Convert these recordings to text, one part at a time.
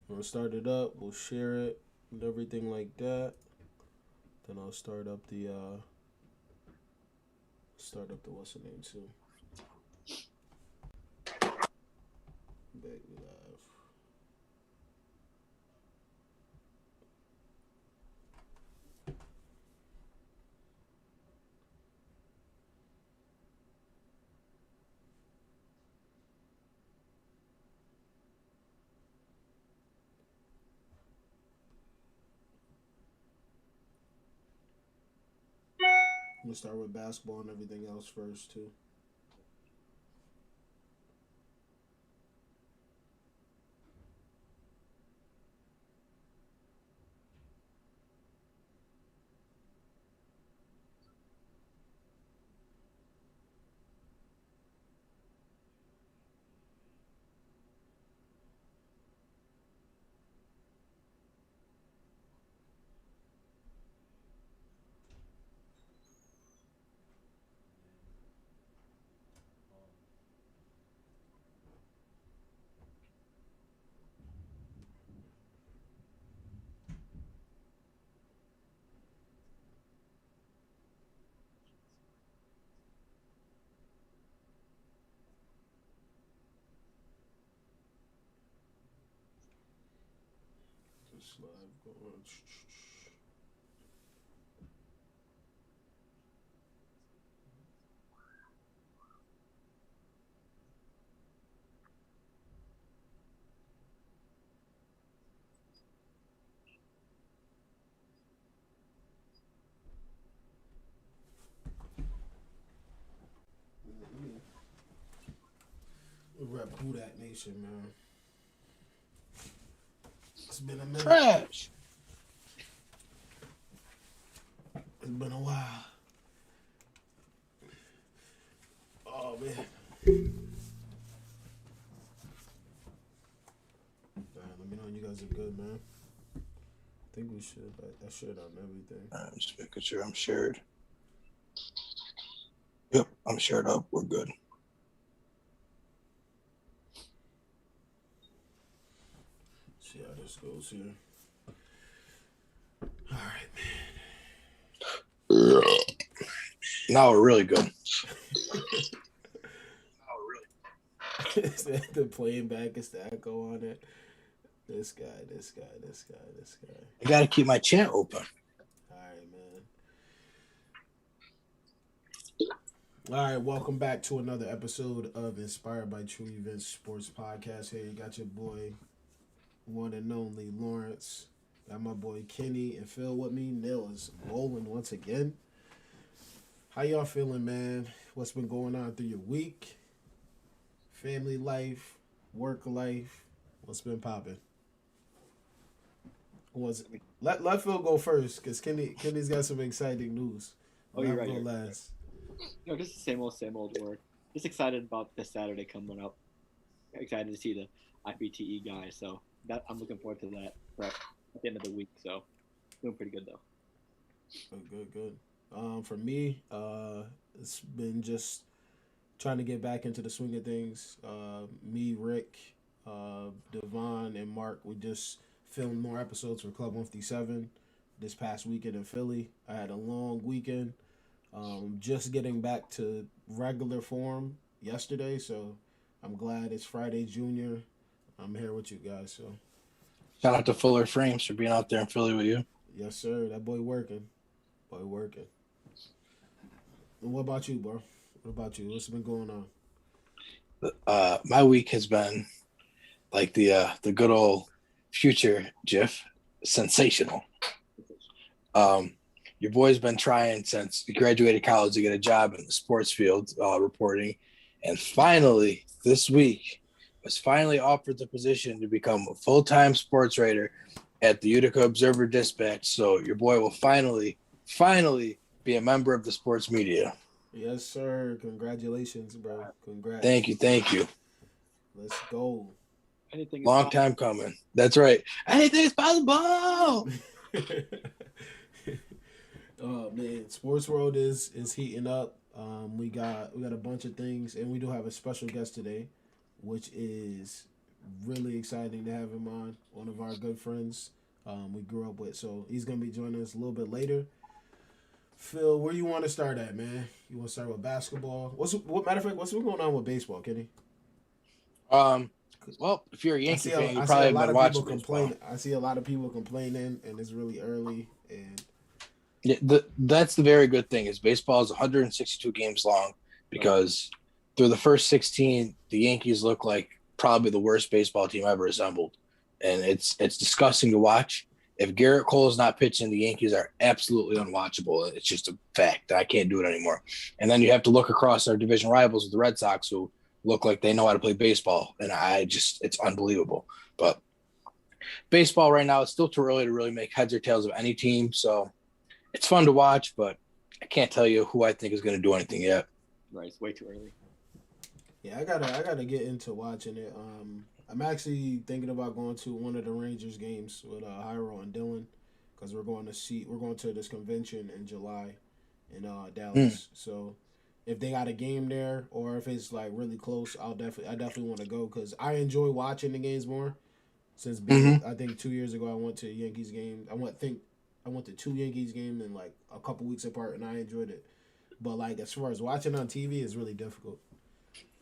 We'll start it up. We'll share it and everything like that. Then I'll start up the what's the name too. Back live. We'll start with basketball and everything else first too. This live going. Rep who that nation, man. It's been a minute. Trash. It's been a while. Oh man. Let me know when you guys are good, man. I think we should. I should on everything. I'm just making sure I'm shared. Yep, I'm shared up. We're good. See how this goes here. All right, man. Now we're really good. Is that the playing back? Is the echo on it? This guy. I got to keep my chat open. All right, man. All right, welcome back to another episode of Inspired by True Events Sports Podcast. Here you got your boy, one and only Lawrence. Got my boy Kenny and Phil with me. Neil is bowling once again. How y'all feeling, man? What's been going on through your week? Family life, work life. What's been popping? Let Phil go first because Kenny's got some exciting news. Oh, you're right. Go last. No, just the same old work. Just excited about this Saturday coming up. Excited to see the IBTE guys. So that I'm looking forward to that prep at the end of the week. So doing pretty good though. Good. For me, it's been just trying to get back into the swing of things. Me, Rick, Devon, and Mark, we just filmed more episodes for Club 157 this past weekend in Philly. I had a long weekend. Just getting back to regular form yesterday, so I'm glad it's Friday Junior. I'm here with you guys. So Shout out to Fuller Frames for being out there in Philly with you. yes, sir. That boy working. And what about you, bro? What about you? What's been going on? My week has been like the good old Future GIF, sensational. Your boy's been trying since he graduated college to get a job in the sports field, reporting, and finally this week was finally offered the position to become a full-time sports writer at the Utica Observer Dispatch. So your boy will finally be a member of the sports media. Yes, sir. Congratulations, bro. Congrats. Thank you. Let's go. Anything Long time coming. That's right. Anything is possible. Oh man, sports world is heating up. We got a bunch of things, and we do have a special guest today, which is really exciting to have him on. One of our good friends we grew up with. So he's going to be joining us a little bit later. Phil, where you want to start at, man? You want to start with basketball? Matter of fact, what's going on with baseball, Kenny? Well, if you're a Yankee fan, you probably have been watching baseball. I see a lot of people complaining, and it's really early. And that's the very good thing is baseball is 162 games long because through the first 16, the Yankees look like probably the worst baseball team ever assembled, and it's disgusting to watch. If Garrett Cole is not pitching, the Yankees are absolutely unwatchable. It's just a fact. I can't do it anymore. And then you have to look across our division rivals with the Red Sox, who look like they know how to play baseball, and it's unbelievable. But baseball right now, it's still too early to really make heads or tails of any team, so it's fun to watch, but I can't tell you who I think is going to do anything yet. Right, it's way too early. Yeah, I gotta get into watching it. I'm actually thinking about going to one of the Rangers games with Hyro and Dylan because we're going to this convention in July in Dallas. So if they got a game there or if it's like really close, I definitely want to go because I enjoy watching the games more. Since being, I think 2 years ago I went to a Yankees game. I went to 2 Yankees games in like a couple weeks apart, and I enjoyed it. But like as far as watching on TV, is really difficult.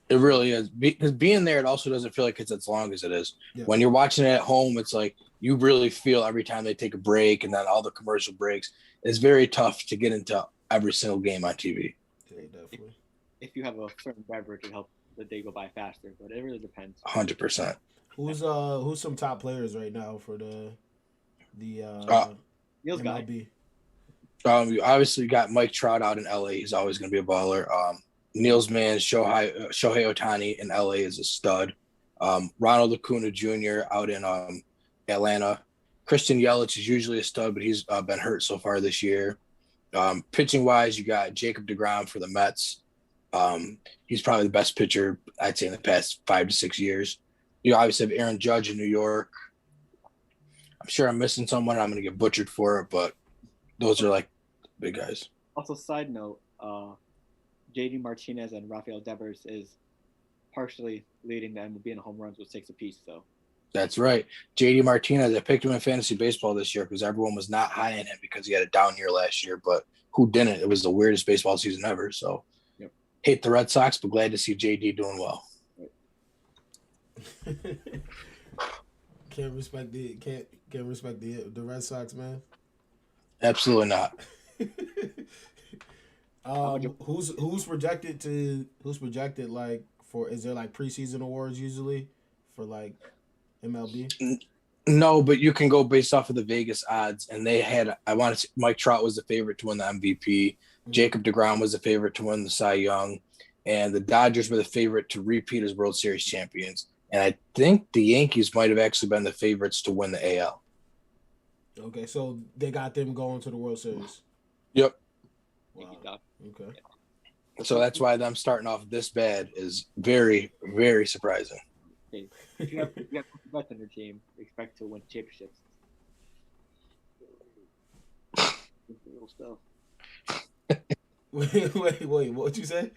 It really is because being there, it also doesn't feel like it's as long as it is. Yeah. When you're watching it at home, it's like you really feel every time they take a break and then all the commercial breaks. It's very tough to get into every single game on TV. Yeah, definitely. If you have a certain beverage, it helps the day go by faster. But it really depends. 100%. Who's some top players right now for the Neil's guy. MLB? You obviously got Mike Trout out in LA. He's always going to be a baller. Neil's man, Shohei Ohtani in LA is a stud. Ronald Acuna Jr. out in Atlanta. Christian Yelich is usually a stud, but he's been hurt so far this year. Pitching-wise, you got Jacob deGrom for the Mets. He's probably the best pitcher, I'd say, in the past 5 to 6 years. You obviously have Aaron Judge in New York. I'm sure I'm missing someone. I'm going to get butchered for it, but those are like big guys. Also, side note, JD Martinez and Rafael Devers is partially leading the MLB in home runs with 6 apiece. So that's right. JD Martinez, I picked him in fantasy baseball this year because everyone was not high on him because he had a down year last year, but who didn't? It was the weirdest baseball season ever. So hate the Red Sox, but glad to see JD doing well. Can't respect the Red Sox, man. Absolutely not. Who's projected like for? Is there like preseason awards usually for like MLB? No, but you can go based off of the Vegas odds, and they had. I want to say Mike Trout was the favorite to win the MVP. Mm-hmm. Jacob deGrom was the favorite to win the Cy Young, and the Dodgers were the favorite to repeat as World Series champions. And I think the Yankees might have actually been the favorites to win the AL. Okay, so they got them going to the World Series. Yep. Wow. Okay. So that's why them starting off this bad is very, very surprising. If you have bets on your team, expect to win championships. Real stuff. Wait, what'd you say?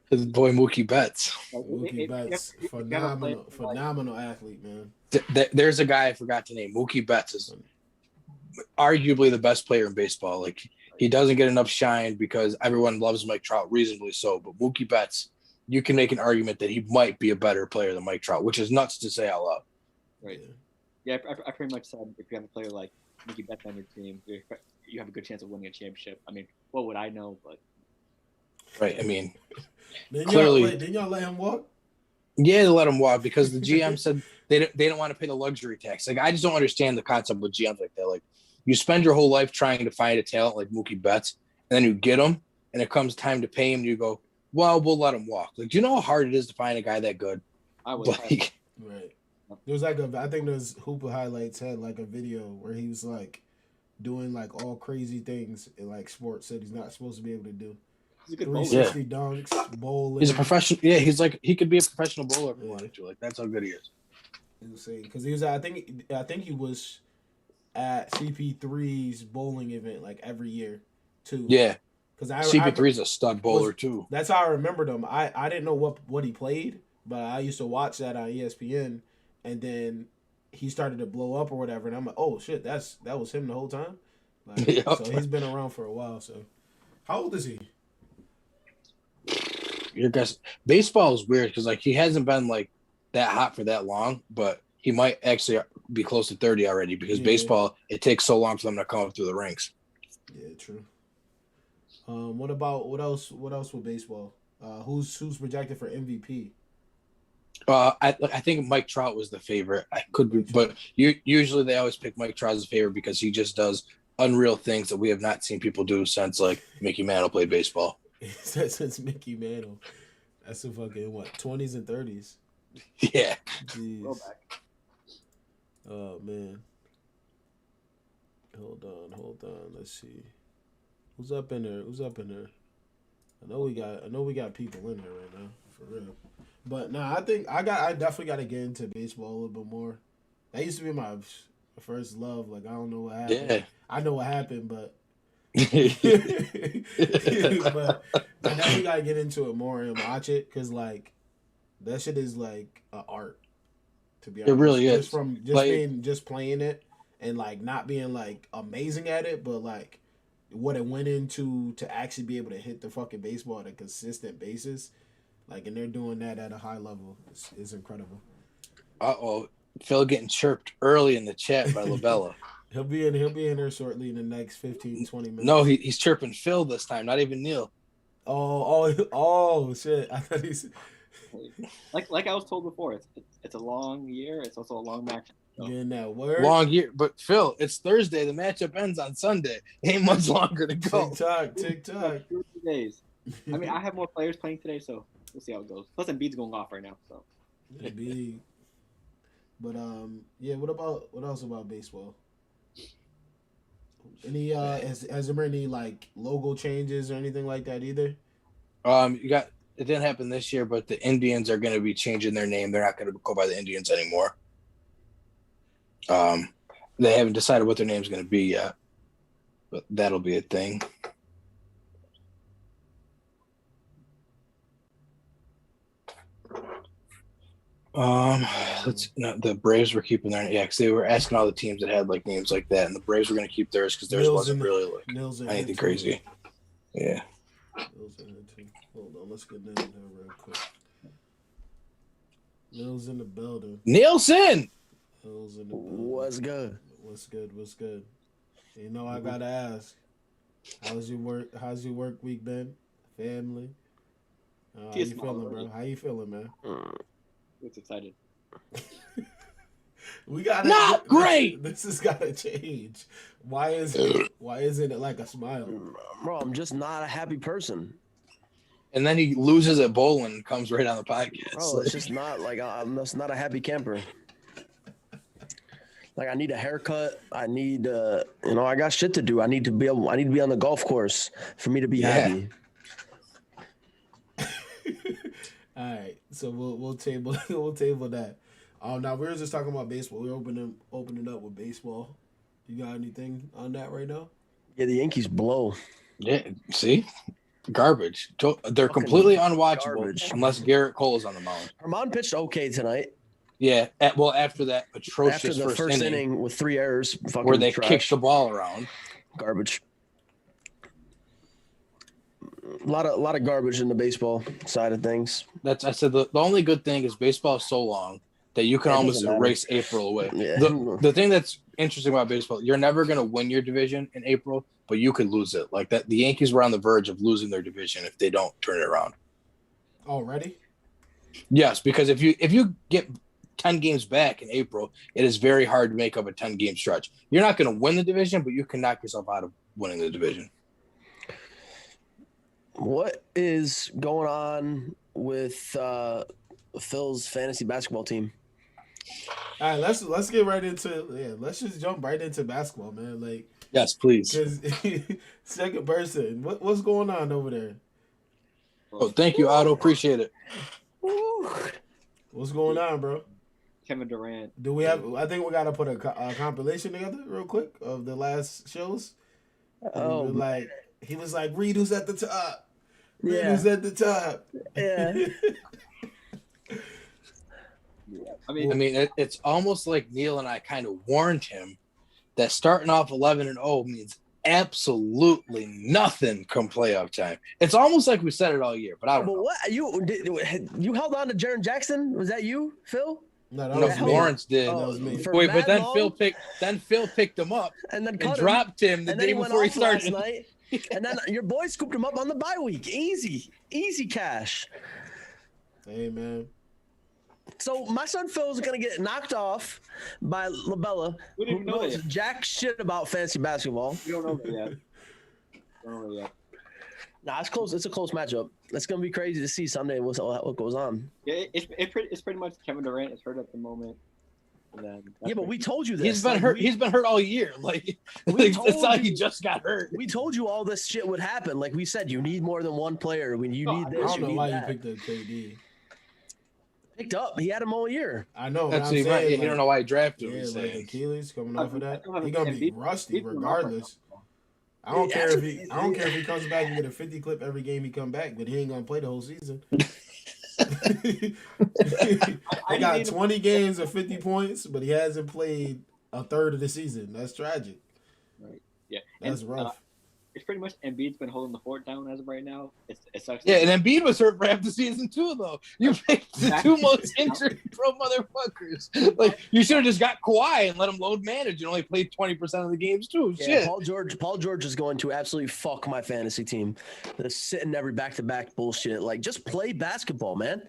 His boy Mookie Betts. Mookie Betts, phenomenal athlete, man. There's a guy I forgot to name. Mookie Betts is arguably the best player in baseball. Like, he doesn't get enough shine because everyone loves Mike Trout, reasonably so. But Mookie Betts, you can make an argument that he might be a better player than Mike Trout, which is nuts to say out loud. Right. Yeah, I pretty much said if you have a player like Mookie Betts on your team, you have a good chance of winning a championship. I mean, what would I know? But right. I mean, clearly, didn't y'all let him walk? Yeah, they let him walk because the GM said they don't want to pay the luxury tax. Like, I just don't understand the concept with GMs like that. Like, you spend your whole life trying to find a talent like Mookie Betts, and then you get him, and it comes time to pay him, and you go, well, we'll let him walk. Like, do you know how hard it is to find a guy that good? I would. Right. There's like I think there's Hooper Highlights had like a video where he was like doing like all crazy things in like sports that he's not supposed to be able to do. He's a good 360 dunks, bowling. He's a professional. Yeah, he's like he could be a professional bowler if he wanted to. Like, that's how good he is. Because he was, I think he was at CP3's bowling event like every year too. Yeah, because CP3's a stud bowler too. That's how I remembered him. I didn't know what he played, but I used to watch that on ESPN, and then he started to blow up or whatever, and I'm like, oh shit, that was him the whole time. Like, Yep. So he's been around for a while. So how old is he? Your guess. Baseball is weird because like he hasn't been like that hot for that long, but he might actually be close to 30 already because baseball, it takes so long for them to come up through the ranks. Yeah, true. What else with baseball? Who's projected for MVP? I think Mike Trout was the favorite. I could be, but usually they always pick Mike Trout as a favorite because he just does unreal things that we have not seen people do since like Mickey Mantle played baseball. Since Mickey Mantle, that's a fucking 20s and 30s. Yeah. Jeez. Oh man. Hold on. Let's see. Who's up in there? I know we got people in there right now, for real. But nah, I think I definitely got to get into baseball a little bit more. That used to be my first love. Like, I don't know what happened. Yeah. I know what happened, but but I definitely got to get into it more and watch it, because like that shit is like an art, to be honest. It really is. Just playing it and like not being like amazing at it, but like what it went into to actually be able to hit the fucking baseball at a consistent basis. Like, and they're doing that at a high level. It's incredible. Uh-oh. Phil getting chirped early in the chat by Labella. He'll be in there shortly in the next 15, 20 minutes. No, he's chirping Phil this time, not even Neil. Oh shit. I thought he's like I was told before, it's a long year, it's also a long match. So. Getting that word. Long year. But Phil, it's Thursday. The matchup ends on Sunday. Ain't much longer to go. TikTok. 2 days. I mean, I have more players playing today, so we'll see how it goes. Plus, Embiid's going off right now, so. Embiid. But yeah. What else about baseball? Any has there been any like logo changes or anything like that either? It didn't happen this year, but the Indians are going to be changing their name. They're not going to go by the Indians anymore. They haven't decided what their name's going to be yet, but that'll be a thing. The Braves were keeping their because they were asking all the teams that had like names like that, and the Braves were going to keep theirs because theirs wasn't really like anything crazy. Yeah. Hold on, let's get that in there real quick. Nils in the building. Nielsen. Nils in the building. What's good? What's good? You know, I gotta ask, how's your work week been? Family? How you feeling, bro? How you feeling, man? It's excited. We got not great. This has got to change. Why isn't it like a smile? Bro, I'm just not a happy person. And then he loses at bowling and comes right on the podcast. Bro, it's just not like I'm just not a happy camper. Like, I need a haircut. I need I got shit to do. I need to be on the golf course for me to be happy. All right, so we'll table that. Now we're just talking about baseball. We're opening up with baseball. You got anything on that right now? Yeah, the Yankees blow. Yeah, see? Garbage. They're completely unwatchable garbage. Unless Garrett Cole is on the mound. Herman pitched okay tonight. Yeah, after that atrocious After the first inning with 3 errors, where they kicked the ball around. Garbage. A lot of garbage in the baseball side of things. I said the only good thing is baseball is so long that you can almost erase April away. Yeah. The thing that's interesting about baseball, you're never going to win your division in April, but you could lose it. Like that, the Yankees were on the verge of losing their division if they don't turn it around. Already? Yes, because if you get 10 games back in April, it is very hard to make up a 10-game stretch. You're not going to win the division, but you can knock yourself out of winning the division. What is going on with Phil's fantasy basketball team? All right, let's get right into let's just jump right into basketball, man. Like, yes, please. Second person, what's going on over there? Oh, thank you, Otto. Appreciate it. What's going on, bro? Kevin Durant. Do we have? I think we gotta put a compilation together real quick of the last shows. Oh, like he was like, Reed who's at the top. Reed Yeah. who's at the top. Yeah. I mean, it's almost like Neil and I kind of warned him that starting off 11-0 means absolutely nothing come playoff time. It's almost like we said it all year, but I don't know. What you held on to Jaren Jackson? Was that you, Phil? No, that No, was me. Lawrence did. That was me. For Wait, but mad then long, Phil picked him up and then and dropped him the and then day he went before he off last started. night. And then your boy scooped him up on the bye week. Easy cash. Hey, man. So my son Phil is gonna get knocked off by Labella, We didn't who know that knows yet. jack shit about fantasy basketball. We don't know that yet. Don't know yet. Nah, it's close. It's a close matchup. It's gonna be crazy to see Sunday what goes on. Yeah, it's pretty much Kevin Durant is hurt at the moment. And then Yeah, but we told you this. He's been Like, hurt. He's been hurt all year. Like it's told not like he you. just got hurt. We told you all this shit would happen. Like we said, you need more than one player. When you No, need I I this, don't you know need why that. you picked up KD. Picked up. He had him all year. I know. That's That's what he saying, meant. like, You don't know why he drafted him. Yeah, he's like saying. Achilles coming I- off of I that. still haven't He gonna seen be Embiid- rusty Embiid's been regardless. I don't care if he. I don't care if he comes back and get a 50 clip every game he come back, but he ain't gonna play the whole season. They got 20 games of 50 points, but he hasn't played a third of the season. That's tragic. Right. Yeah. That's And, rough. It's pretty much Embiid's been holding the fort down as of right now. It sucks. Yeah, and Embiid was hurt for half the season too, though. You picked the two most injured pro motherfuckers. Like you should have just got Kawhi and let him load manage and only played 20% of the games too. Yeah, Shit. Paul George is going to absolutely fuck my fantasy team. They're sitting every back-to-back bullshit. Like, just play basketball, man.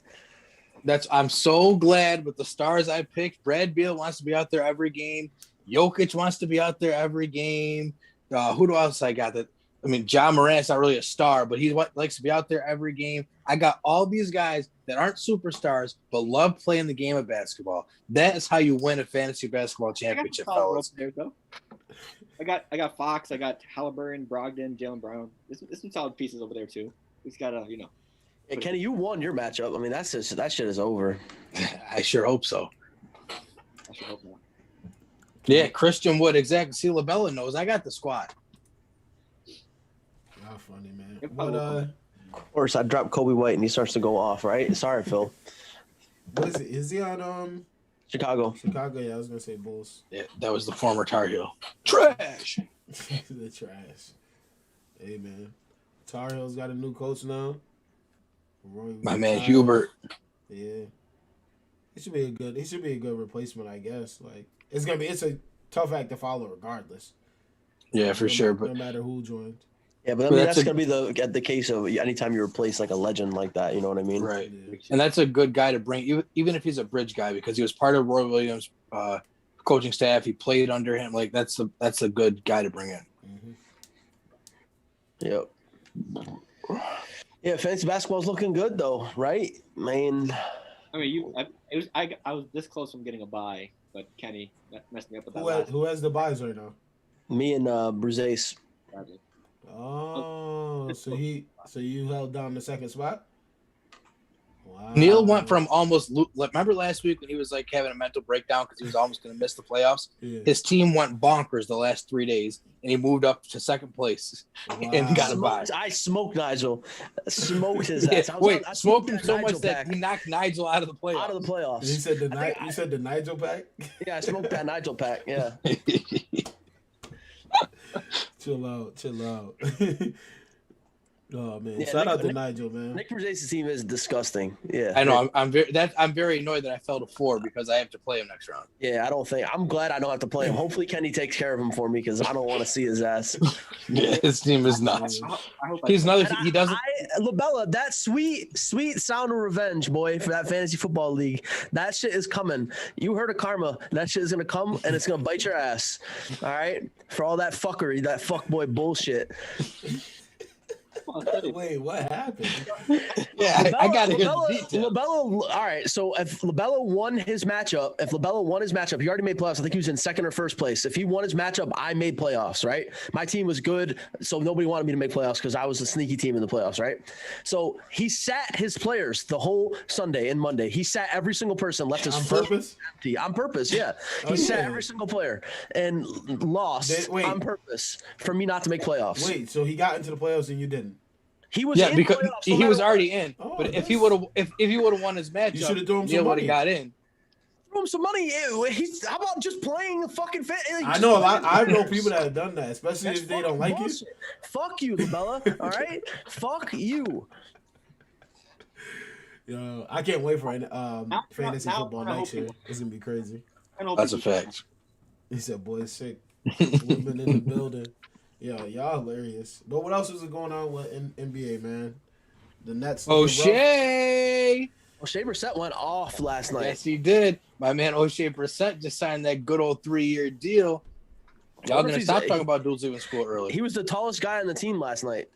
I'm so glad with the stars I picked. Brad Beal wants to be out there every game. Jokic wants to be out there every game. Who else I got? John Morant's not really a star, but he likes to be out there every game. I got all these guys that aren't superstars but love playing the game of basketball. That is how you win a fantasy basketball championship, fellas. I got Fox. I got Halliburton, Brogdon, Jaylen Brown. There's some solid pieces over there too. He's got to Hey, Kenny, you won your matchup. I mean, that shit is over. I sure hope so. I should hope not. Yeah, Christian Wood, exactly. See, LaBella knows I got the squad. Y'all funny, man. Yep, But Of course, I dropped Kobe White and he starts to go off, right? Sorry, Phil. what is it? Is he on Chicago. Chicago? Yeah, I was gonna say Bulls. Yeah, that was the former Tar Heel. Trash. The trash. Hey, man. Tar Heels got a new coach now. My man Hubert. Yeah, he should be a good replacement, I guess. Like it's a tough act to follow regardless. Yeah, for sure. But no matter who joins. Yeah, but I mean, that's going to be the case of anytime you replace like a legend like that, you know what I mean? right. Yeah. And that's a good guy to bring, even if he's a bridge guy, because he was part of Roy Williams' coaching staff. He played under him. Like that's a good guy to bring in. Mm-hmm. Yep. Yeah, fantasy basketball's looking good though, right? I was this close from getting a bye, but Kenny messed me up with that. Who has the buys right now? Me and Bruzace. Last Oh, so you held down the second spot? Wow. Neil went from remember last week when he was like having a mental breakdown because he was almost going to miss the playoffs? Yeah. His team went bonkers the last 3 days, and he moved up to second place and got a bye. I smoked Nigel. Smoked his ass. I smoked him so much that he knocked Nigel out of the playoffs. Out of the playoffs. You said the Nigel pack? Yeah, I smoked that Nigel pack. Yeah. Chill out. Oh man! Yeah, Shout out to Nigel, man. Nick Bruzace's team is disgusting. Yeah, I know. I'm very annoyed that I fell to 4 because I have to play him next round. Yeah, I'm glad I don't have to play him. Hopefully, Kenny takes care of him for me because I don't want to see his ass. Yeah, his team is nuts. I hope He's another. He doesn't. Labella, that sweet sound of revenge, boy, for that fantasy football league. That shit is coming. You heard of karma. That shit is gonna come and it's gonna bite your ass. All right, for all that fuckery, that fuckboy bullshit. Wait, what happened? Yeah, I gotta hear the details. Labella, all right. So if Labella won his matchup, he already made playoffs. I think he was in second or first place. If he won his matchup, I made playoffs, right? My team was good, so nobody wanted me to make playoffs because I was the sneaky team in the playoffs, right? So he sat his players the whole Sunday and Monday. He sat every single person, left his purpose? empty. On purpose, yeah. He sat every single player and lost on purpose for me not to make playoffs. Wait, so he got into the playoffs and you didn't? He was in because playoffs he no was matter already in. Oh, but if he would have won his matchup, you should have thrown him Neil some would money. have got in. Throw him some money. How about just playing the fucking fit? I know a lot. I know people that have done that, especially if they don't like bullshit. you. Fuck you, LaBella. All right, fuck you. Yo, I can't wait for fantasy football next year. It's gonna be crazy. That's a fact. He said, "Boy, sick." Women in the building. Yo, y'all hilarious. But what else is going on with NBA, man? The Nets. O'Shea Brissett went off last night. Yes, he did. My man O'Shea Brissett just signed that good old 3-year deal. Y'all gonna stop talking about dudes leaving school early. He was the tallest guy on the team last night.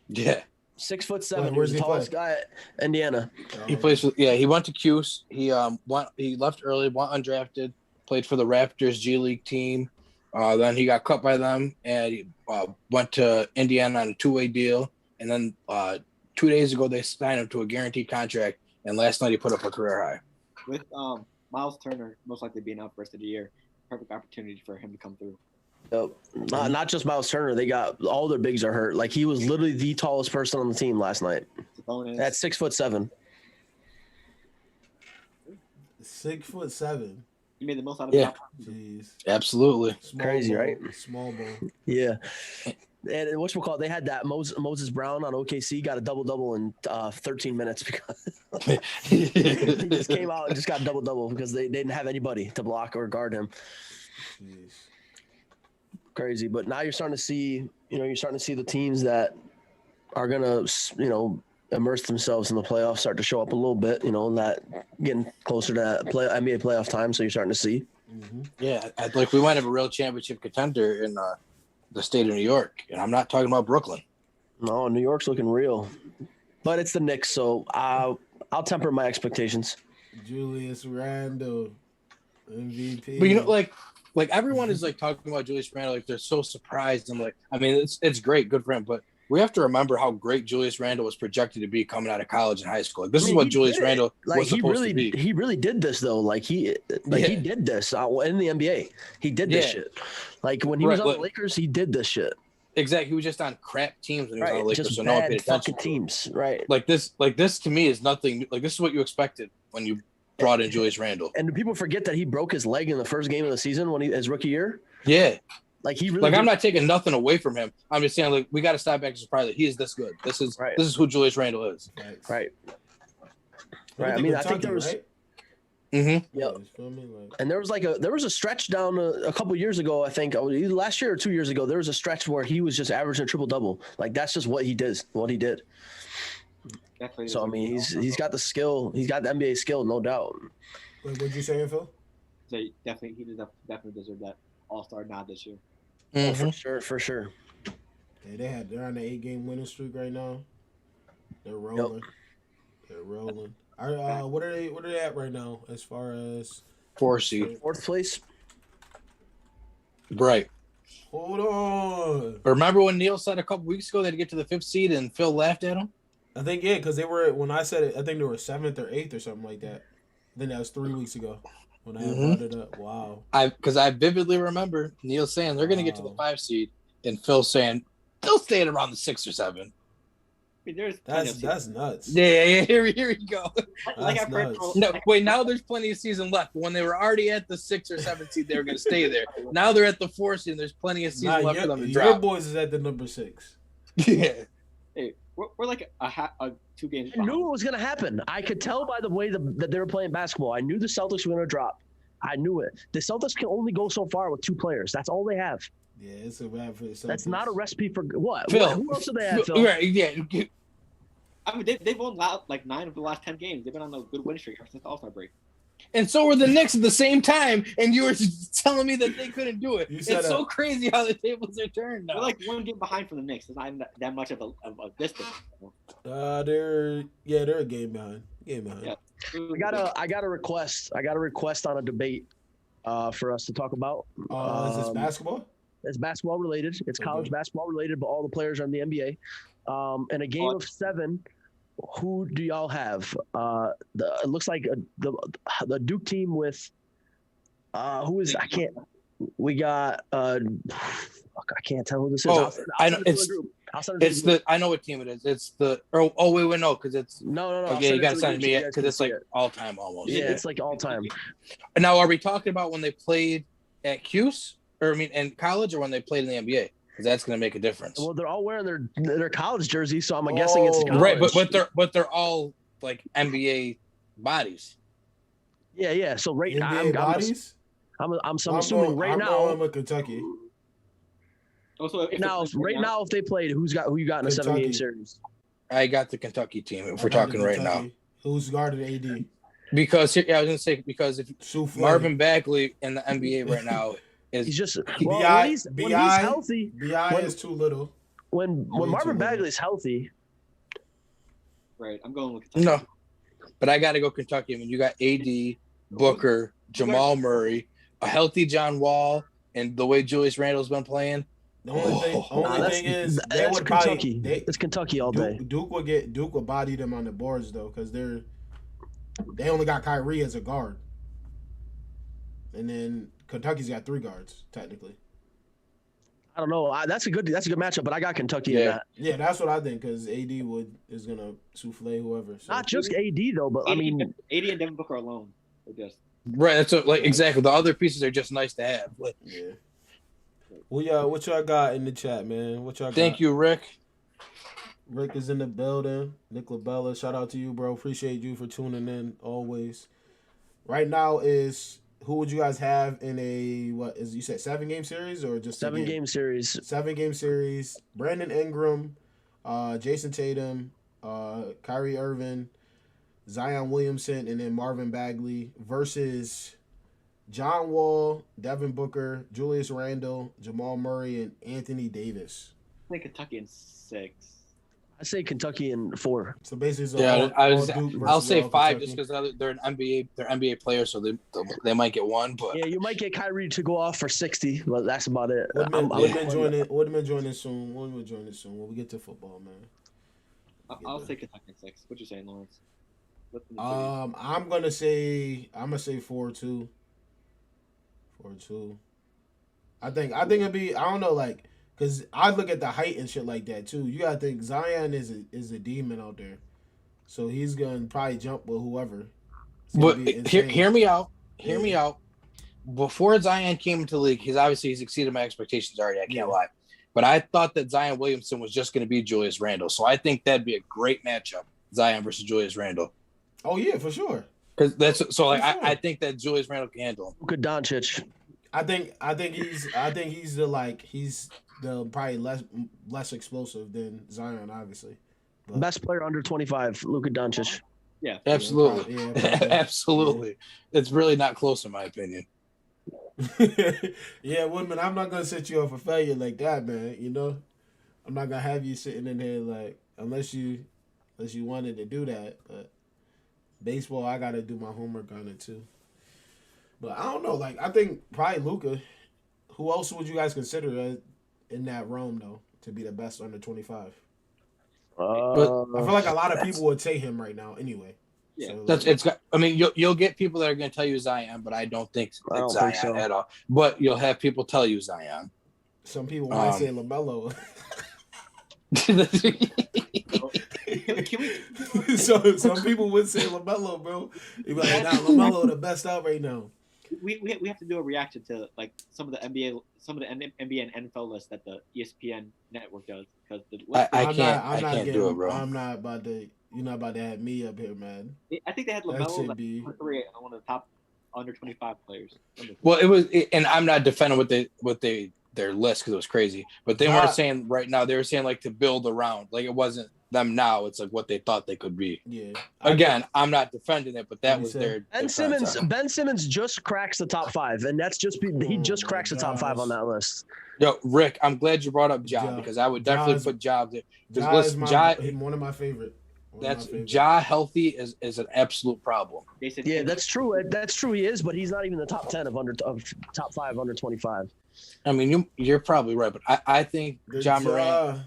Yeah. 6'7". He was the tallest guy at Indiana. He plays for, he went to Cuse. He left early, went undrafted, played for the Raptors G League team. Then he got cut by them and he went to Indiana on a 2-way deal. And then 2 days ago they signed him to a guaranteed contract. And last night he put up a career high. With Miles Turner most likely being out for the rest of the year, perfect opportunity for him to come through. Yep. Not just Miles Turner. They got all their bigs are hurt. Like he was literally the tallest person on the team last night. At 6'7". 6'7". He made the most out of it. Jeez. Absolutely. Crazy, right? Small ball. Yeah. And whatchamacallit, they had that Moses Brown on OKC got a double in 13 minutes because he just came out and just got double because they didn't have anybody to block or guard him. Jeez. Crazy, but now you're starting to see the teams that are gonna immerse themselves in the playoffs start to show up a little bit. That getting closer to that NBA playoff time, so you're starting to see. Mm-hmm. Yeah, we might have a real championship contender in the state of New York, and I'm not talking about Brooklyn. No, New York's looking real, but it's the Knicks, so I'll temper my expectations. Julius Randle, MVP. But like everyone is like talking about Julius Randle, like they're so surprised. I'm like, I mean, it's great, good for him, but we have to remember how great Julius Randle was projected to be coming out of college and high school. Like, this is what Julius Randle was supposed to be. He really did this though. He did this in the NBA. He did this shit. Like when he was on the Lakers, he did this shit. Exactly. He was just on crap teams when he was on the Lakers, just so no one paid fucking attention. teams, right? Like this to me is nothing. Like this is what you expected when you brought in Julius Randle. And do people forget that he broke his leg in the first game of the season his rookie year? Yeah. Like he really I'm not taking nothing away from him. I'm just saying, like, we got to stop acting surprised that he is this good. This is who Julius Randle is. Right. I mean, I think there was. Right? Mm-hmm. Yeah. And there was a stretch down a couple years ago. I think either last year or 2 years ago, there was a stretch where he was just averaging a triple double. Like that's just what he did. Definitely. So I mean, he's got the skill. He's got the NBA skill, no doubt. What'd you say, Phil? So he definitely deserved that All-Star nod this year. Mm-hmm. Oh, for sure. Yeah, they're on an 8-game winning streak right now. They're rolling. Yep. They're rolling. What are they at right now as far as 4 seed, 4th place? Right. Hold on. Remember when Neil said a couple weeks ago they'd get to the 5th seed and Phil laughed at him? I think because they were when I said it. I think they were 7th or 8th or something like that. I think that was 3 weeks ago when I brought it up. Wow. Because I vividly remember Neil saying they're going to get to the 5 seed, and Phil saying they'll stay at around the 6 or 7. I mean, that's nuts. Yeah. Here you go. Now there's plenty of season left. When they were already at the 6 or 7 seed, they were going to stay there. Now they're at the 4 seed, and there's plenty of season left for them to drop. Your boys is at the number 6. Yeah. Hey, we're like a 2 games. I knew it was going to happen. I could tell by the way that they were playing basketball. I knew the Celtics were going to drop. I knew it. The Celtics can only go so far with 2 players. That's all they have. Yeah, it's a wrap for the Celtics. That's not a recipe for what? Phil, who else do they have, Phil? Right, yeah. I mean, they've won like 9 of the last 10 games. They've been on a good win streak ever since the All-Star break. And so were the Knicks at the same time, and you were telling me that they couldn't do it. It's so crazy how the tables are turned now. We're like 1 game behind from the Knicks. It's not that much of a distance. They're a game behind. Yeah. I got a request. I got a request on a debate for us to talk about. Is this basketball? It's basketball related. It's college basketball related, but all the players are in the NBA. In a game of 7, who do y'all have? It looks like the Duke team with who is we got I can't tell who this is. I know I'll send it It's to you. I know what team it is. It's the wait, no, because it's No. okay. You got to send it to me you guys because can it's see like it. all time almost. Yeah, it's like all time. Now, are we talking about when they played at Cuse, or in college, or when they played in the NBA? Because that's going to make a difference. Well, they're all wearing their college jerseys, so I'm guessing it's college. Right, but they're all like NBA bodies. Yeah. So NBA bodies. I'm assuming right now. I'm going with Kentucky. Also, if they played, who you got in a 7-game series? I got the Kentucky team. If we're talking right now, who's guarded AD? Because I was going to say because if Marvin Bagley in the NBA right now is he's just when he's healthy. BI is too little. When Marvin Bagley's healthy, right? I'm going with Kentucky. No, but I got to go Kentucky. I mean, you got AD, Booker, Jamal Murray, a healthy John Wall, and the way Julius Randle's been playing. The only thing is they would Kentucky. Probably, it's Kentucky all day. Duke will body them on the boards though, because they only got Kyrie as a guard, and then Kentucky's got 3 guards technically. I don't know. That's a good matchup, but I got Kentucky in that. Yeah, that's what I think because AD is gonna souffle whoever. So. Not just AD though, but AD, I mean, AD and Devin Booker alone are just right. That's exactly. The other pieces are just nice to have. Yeah. Well, what y'all got in the chat, man? What y'all got? Thank you, Rick. Rick is in the building. Nick LaBella, shout out to you, bro. Appreciate you for tuning in always. Right now is who would you guys have in you said 7-game series or just 7-game series? 7-game series. Brandon Ingram, Jason Tatum, Kyrie Irving, Zion Williamson, and then Marvin Bagley versus John Wall, Devin Booker, Julius Randle, Jamal Murray, and Anthony Davis. I think Kentucky in 6. I say Kentucky in 4. So basically, I'll say 5 just because they're an NBA players, so they might get 1. But yeah, you might get Kyrie to go off for 60, but that's about it. Woodman joining soon. When we get to football, man. I'll say Kentucky in 6. What you saying, Lawrence? I'm gonna say 4-2. 4-2. I think it'd be, I don't know, like, because I look at the height and shit like that too. You gotta think Zion is a demon out there, so he's gonna probably jump with whoever. But hear me out. Hear me out. Before Zion came into the league, he's exceeded my expectations already. I can't lie. But I thought that Zion Williamson was just going to be Julius Randle, so I think that'd be a great matchup, Zion versus Julius Randle. Oh yeah, for sure. Because that's so. Like I think that Julius Randle can handle him. Luka Doncic. I think he's the probably less explosive than Zion, obviously. But, best player under 25, Luka Doncic. Yeah, absolutely, absolutely. It's really not close in my opinion. Yeah, Woodman, I'm not gonna set you up for failure like that, man. You know, I'm not gonna have you sitting in there like unless you wanted to do that. But baseball, I gotta do my homework on it too. But I don't know. Like I think probably Luka. Who else would you guys consider in that realm though to be the best under 25? But I feel like a lot of people would say him right now anyway. Yeah, so, I mean, you'll get people that are going to tell you Zion, but I don't think it's Zion at all. But you'll have people tell you Zion. Some people might say LaMelo. So some people would say LaMelo, bro. You'd be like, LaMelo the best out right now. We have to do a reaction to like some of the NBA and NFL lists that the ESPN network does because I can't do it, bro. I'm not about to. You're not about to have me up here, man. I think they had LaMelo like 3 on one of the top under 25 players. Well, and I'm not defending their list because it was crazy, but they weren't saying right now. They were saying like to build around, like it wasn't them now. It's like what they thought they could be. Yeah. Again, I'm not defending it, but that was their. Ben Simmons just cracks the top 5, and that's he just cracks the top 5 on that list. Yo, Rick, I'm glad you brought up Ja because I would definitely put Ja there. Ja is one of my favorite. Ja healthy is an absolute problem. Yeah, that's true. That's true. He is, but he's not even the top 10 of top 5 under 25. I mean, you're probably right, but I think Ja Morant.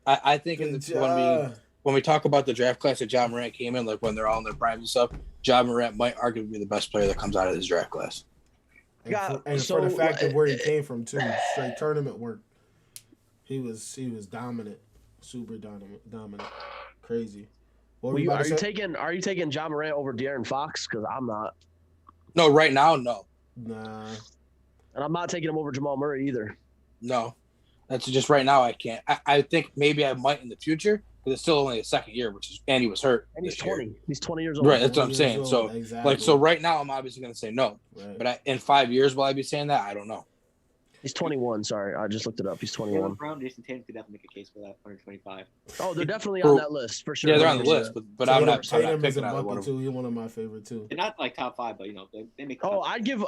I think when we talk about the draft class that Ja Morant came in, like when they're all in their prime and stuff, Ja Morant might arguably be the best player that comes out of this draft class. And for the fact of where he came from too, straight tournament work, he was dominant. Super dominant. Crazy. What Are were you about to say? you taking John Morant over De'Aaron Fox? Because I'm not, No, right now, no. Nah. and I'm not taking him over Jamal Murray either. No. That's just right now I can't. I think maybe I might in the future, but it's still only a second year, and he was hurt. And he's this year. 20. He's 20 years old. Right, that's what I'm 20 saying. years So, old, exactly. so right now, I'm obviously going to say no. Right. But in 5 years, will I be saying that? I don't know. He's 21. Sorry, I just looked it up. He's Jaylen 21. Brown, Jason Tatum could definitely make a case for that 125. Oh, they're definitely on that list for sure. Yeah, they're on the list, but I'm not Tatum is a picking either one bucket of them. too. He's one of my favorite too. They're not like top 5, but you know they make. Oh, I'd give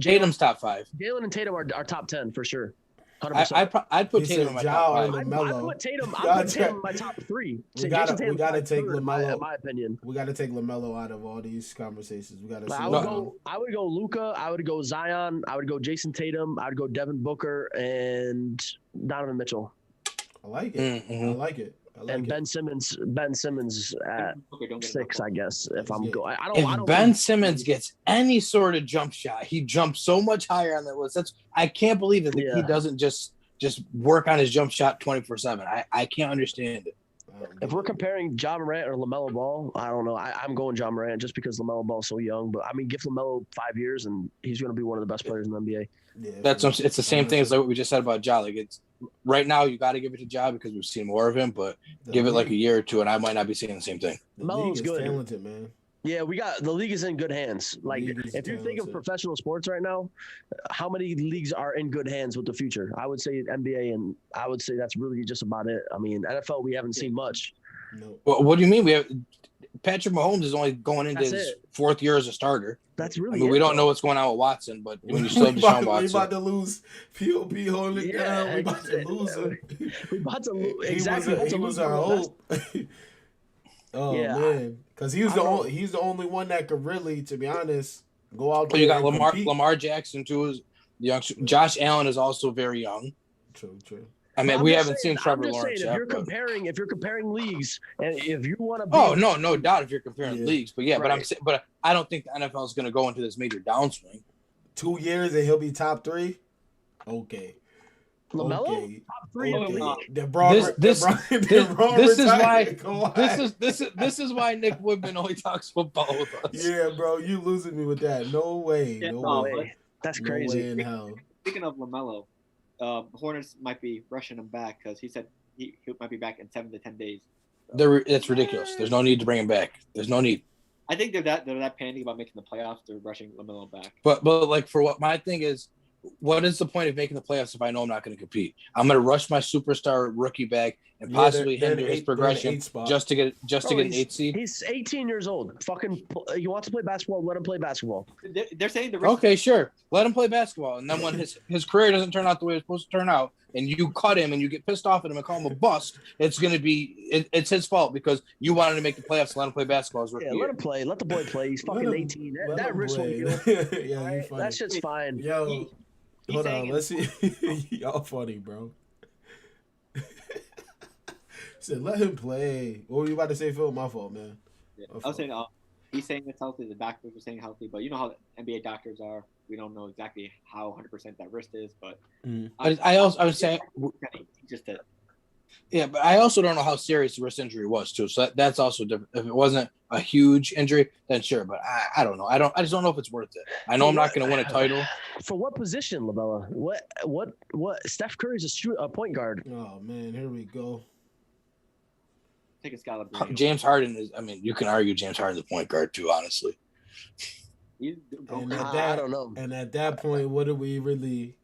Tatum's top 5. Jalen and Tatum are top 10 for sure. 100%. I'd put He Tatum said in my Ja top or 5. I LaMelo. put Tatum. Yeah, I put Tatum in my top 3. We gotta Tatum's take third, LaMelo. in my opinion. We got to take LaMelo out of all these conversations. We got to see. I would go Luka. I would go Zion. I would go Jason Tatum. I would go Devin Booker and Donovan Mitchell. I like it. Mm-hmm. I like it. And Ben Simmons at 6, I guess. If I'm going, If Ben Simmons gets any sort of jump shot, he jumps so much higher on that list. I can't believe that he doesn't just work on his jump shot 24/7. I can't understand it. If we're comparing John Morant or LaMelo Ball, I don't know. I'm going John Morant just because LaMelo Ball's so young. But I mean, give LaMelo 5 years and he's going to be one of the best players in the NBA. Yeah, it's the same thing as like what we just said about Ja. Like it's right now you got to give it to Ja because we've seen more of him, but give it like a year or two, and I might not be seeing the same thing. LaMelo's good. Talented, man. Yeah, the league is in good hands. Like if you think of professional sports right now, how many leagues are in good hands with the future? I would say NBA, and I would say that's really just about it. I mean, NFL we haven't seen much. No. Well, what do you mean? We have Patrick Mahomes is only going into his 4th year as a starter. That's really. We don't know what's going on with Watson, but when you still have Deshaun Watson, we about to lose. POP holding it down. We about to lose him. We about to lose. Exactly. He was our hope. Oh man, because he's the only one that could really, to be honest, go out there. You got and compete. Lamar Jackson too. Is young. Josh Allen is also very young. True. I mean, we haven't seen Trevor Lawrence yet. If you're comparing leagues, and if you want to, no doubt if you're comparing leagues, but but I don't think the NFL is going to go into this major downswing. 2 years and he'll be top 3. Okay. LaMelo top 3 Okay. This is why Nick Woodman only talks football with us. Yeah, bro, you losing me with that. No way. No way. That's crazy. No way in hell. Speaking of LaMelo, Hornets might be rushing him back because he said he might be back in 7 to 10 days. It's ridiculous. There's no need to bring him back. There's no need. I think they're that panicking about making the playoffs. They're rushing LaMelo back. But like for what my thing is, what is the point of making the playoffs if I know I'm not going to compete? I'm going to rush my superstar rookie back and possibly hinder his progression just to get an 8 seed. He's 18 years old. He wants to play basketball. Let him play basketball. They're saying okay, sure. Let him play basketball, and then when his career doesn't turn out the way it's supposed to turn out, and you cut him and you get pissed off at him and call him a bust, it's going to be it's his fault because you wanted to make the playoffs. So let him play basketball as rookie. Yeah, let him play. Let the boy play. He's fucking 18. That wrist will heal. Yeah, right? That shit's fine. Yo. Hold on, let's see. Y'all funny, bro. Said let him play. What were you about to say, Phil? My fault, man. Yeah. I was saying he's saying it's healthy. The doctors are saying healthy, but you know how NBA doctors are. We don't know exactly how 100% that wrist is, but I was saying just that. Yeah, but I also don't know how serious the wrist injury was too. So that's also different. If it wasn't a huge injury, then sure. But I don't know. I just don't know if it's worth it. I know I'm not going to win a title. For what position, LaMelo? What? Steph Curry's a point guard. Oh man, here we go. Take a Scalabrini. James Harden is. I mean, you can argue James Harden's a point guard too. Honestly. I don't know. And at that point, what do we really?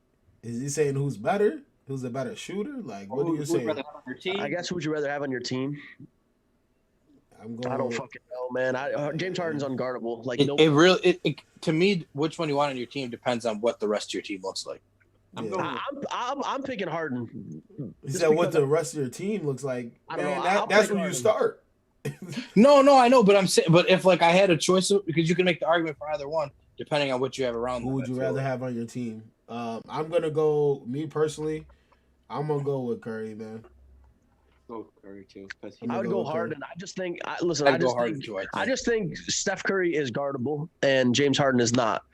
Is he saying who's better? Who's a better shooter? Like, what do you say? I guess who would you rather have on your team? I don't fucking know, man. James Harden's unguardable. Like, to me, which one you want on your team depends on what the rest of your team looks like. I'm picking Harden. Is that what the rest of your team looks like? That's where you start. No, I know, but I'm saying, but if like I had a choice, because you can make the argument for either one depending on what you have around. Who would you rather have on your team? I'm gonna go. Me personally, I'm gonna go with Curry, man. go Curry too, because I would go Harden. I just think. Listen, I'd go Harden too. I just think Steph Curry is guardable and James Harden is not.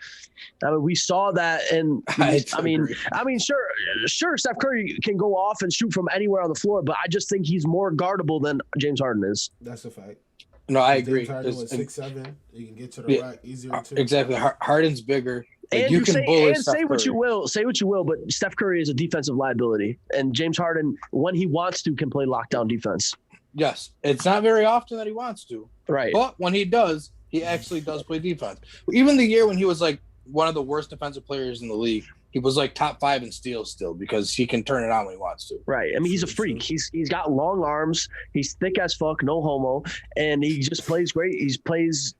I mean, we saw that, and I mean, sure, Steph Curry can go off and shoot from anywhere on the floor, but I just think he's more guardable than James Harden is. That's a fact. No, I agree. James Harden was 6'7". You can get to the rack easier too. Exactly. Harden's bigger. Like, And you can bully Steph say what Curry. you will, but Steph Curry is a defensive liability, and James Harden, when he wants to, can play lockdown defense. Yes, it's not very often that he wants to, Right? but when he does, he actually does play defense. Even the year when he was like one of the worst defensive players in the league, he was like top 5 in steals still because he can turn it on when he wants to. Right. I mean, he's a freak. He's got long arms. He's thick as fuck, no homo, and he just plays great. He plays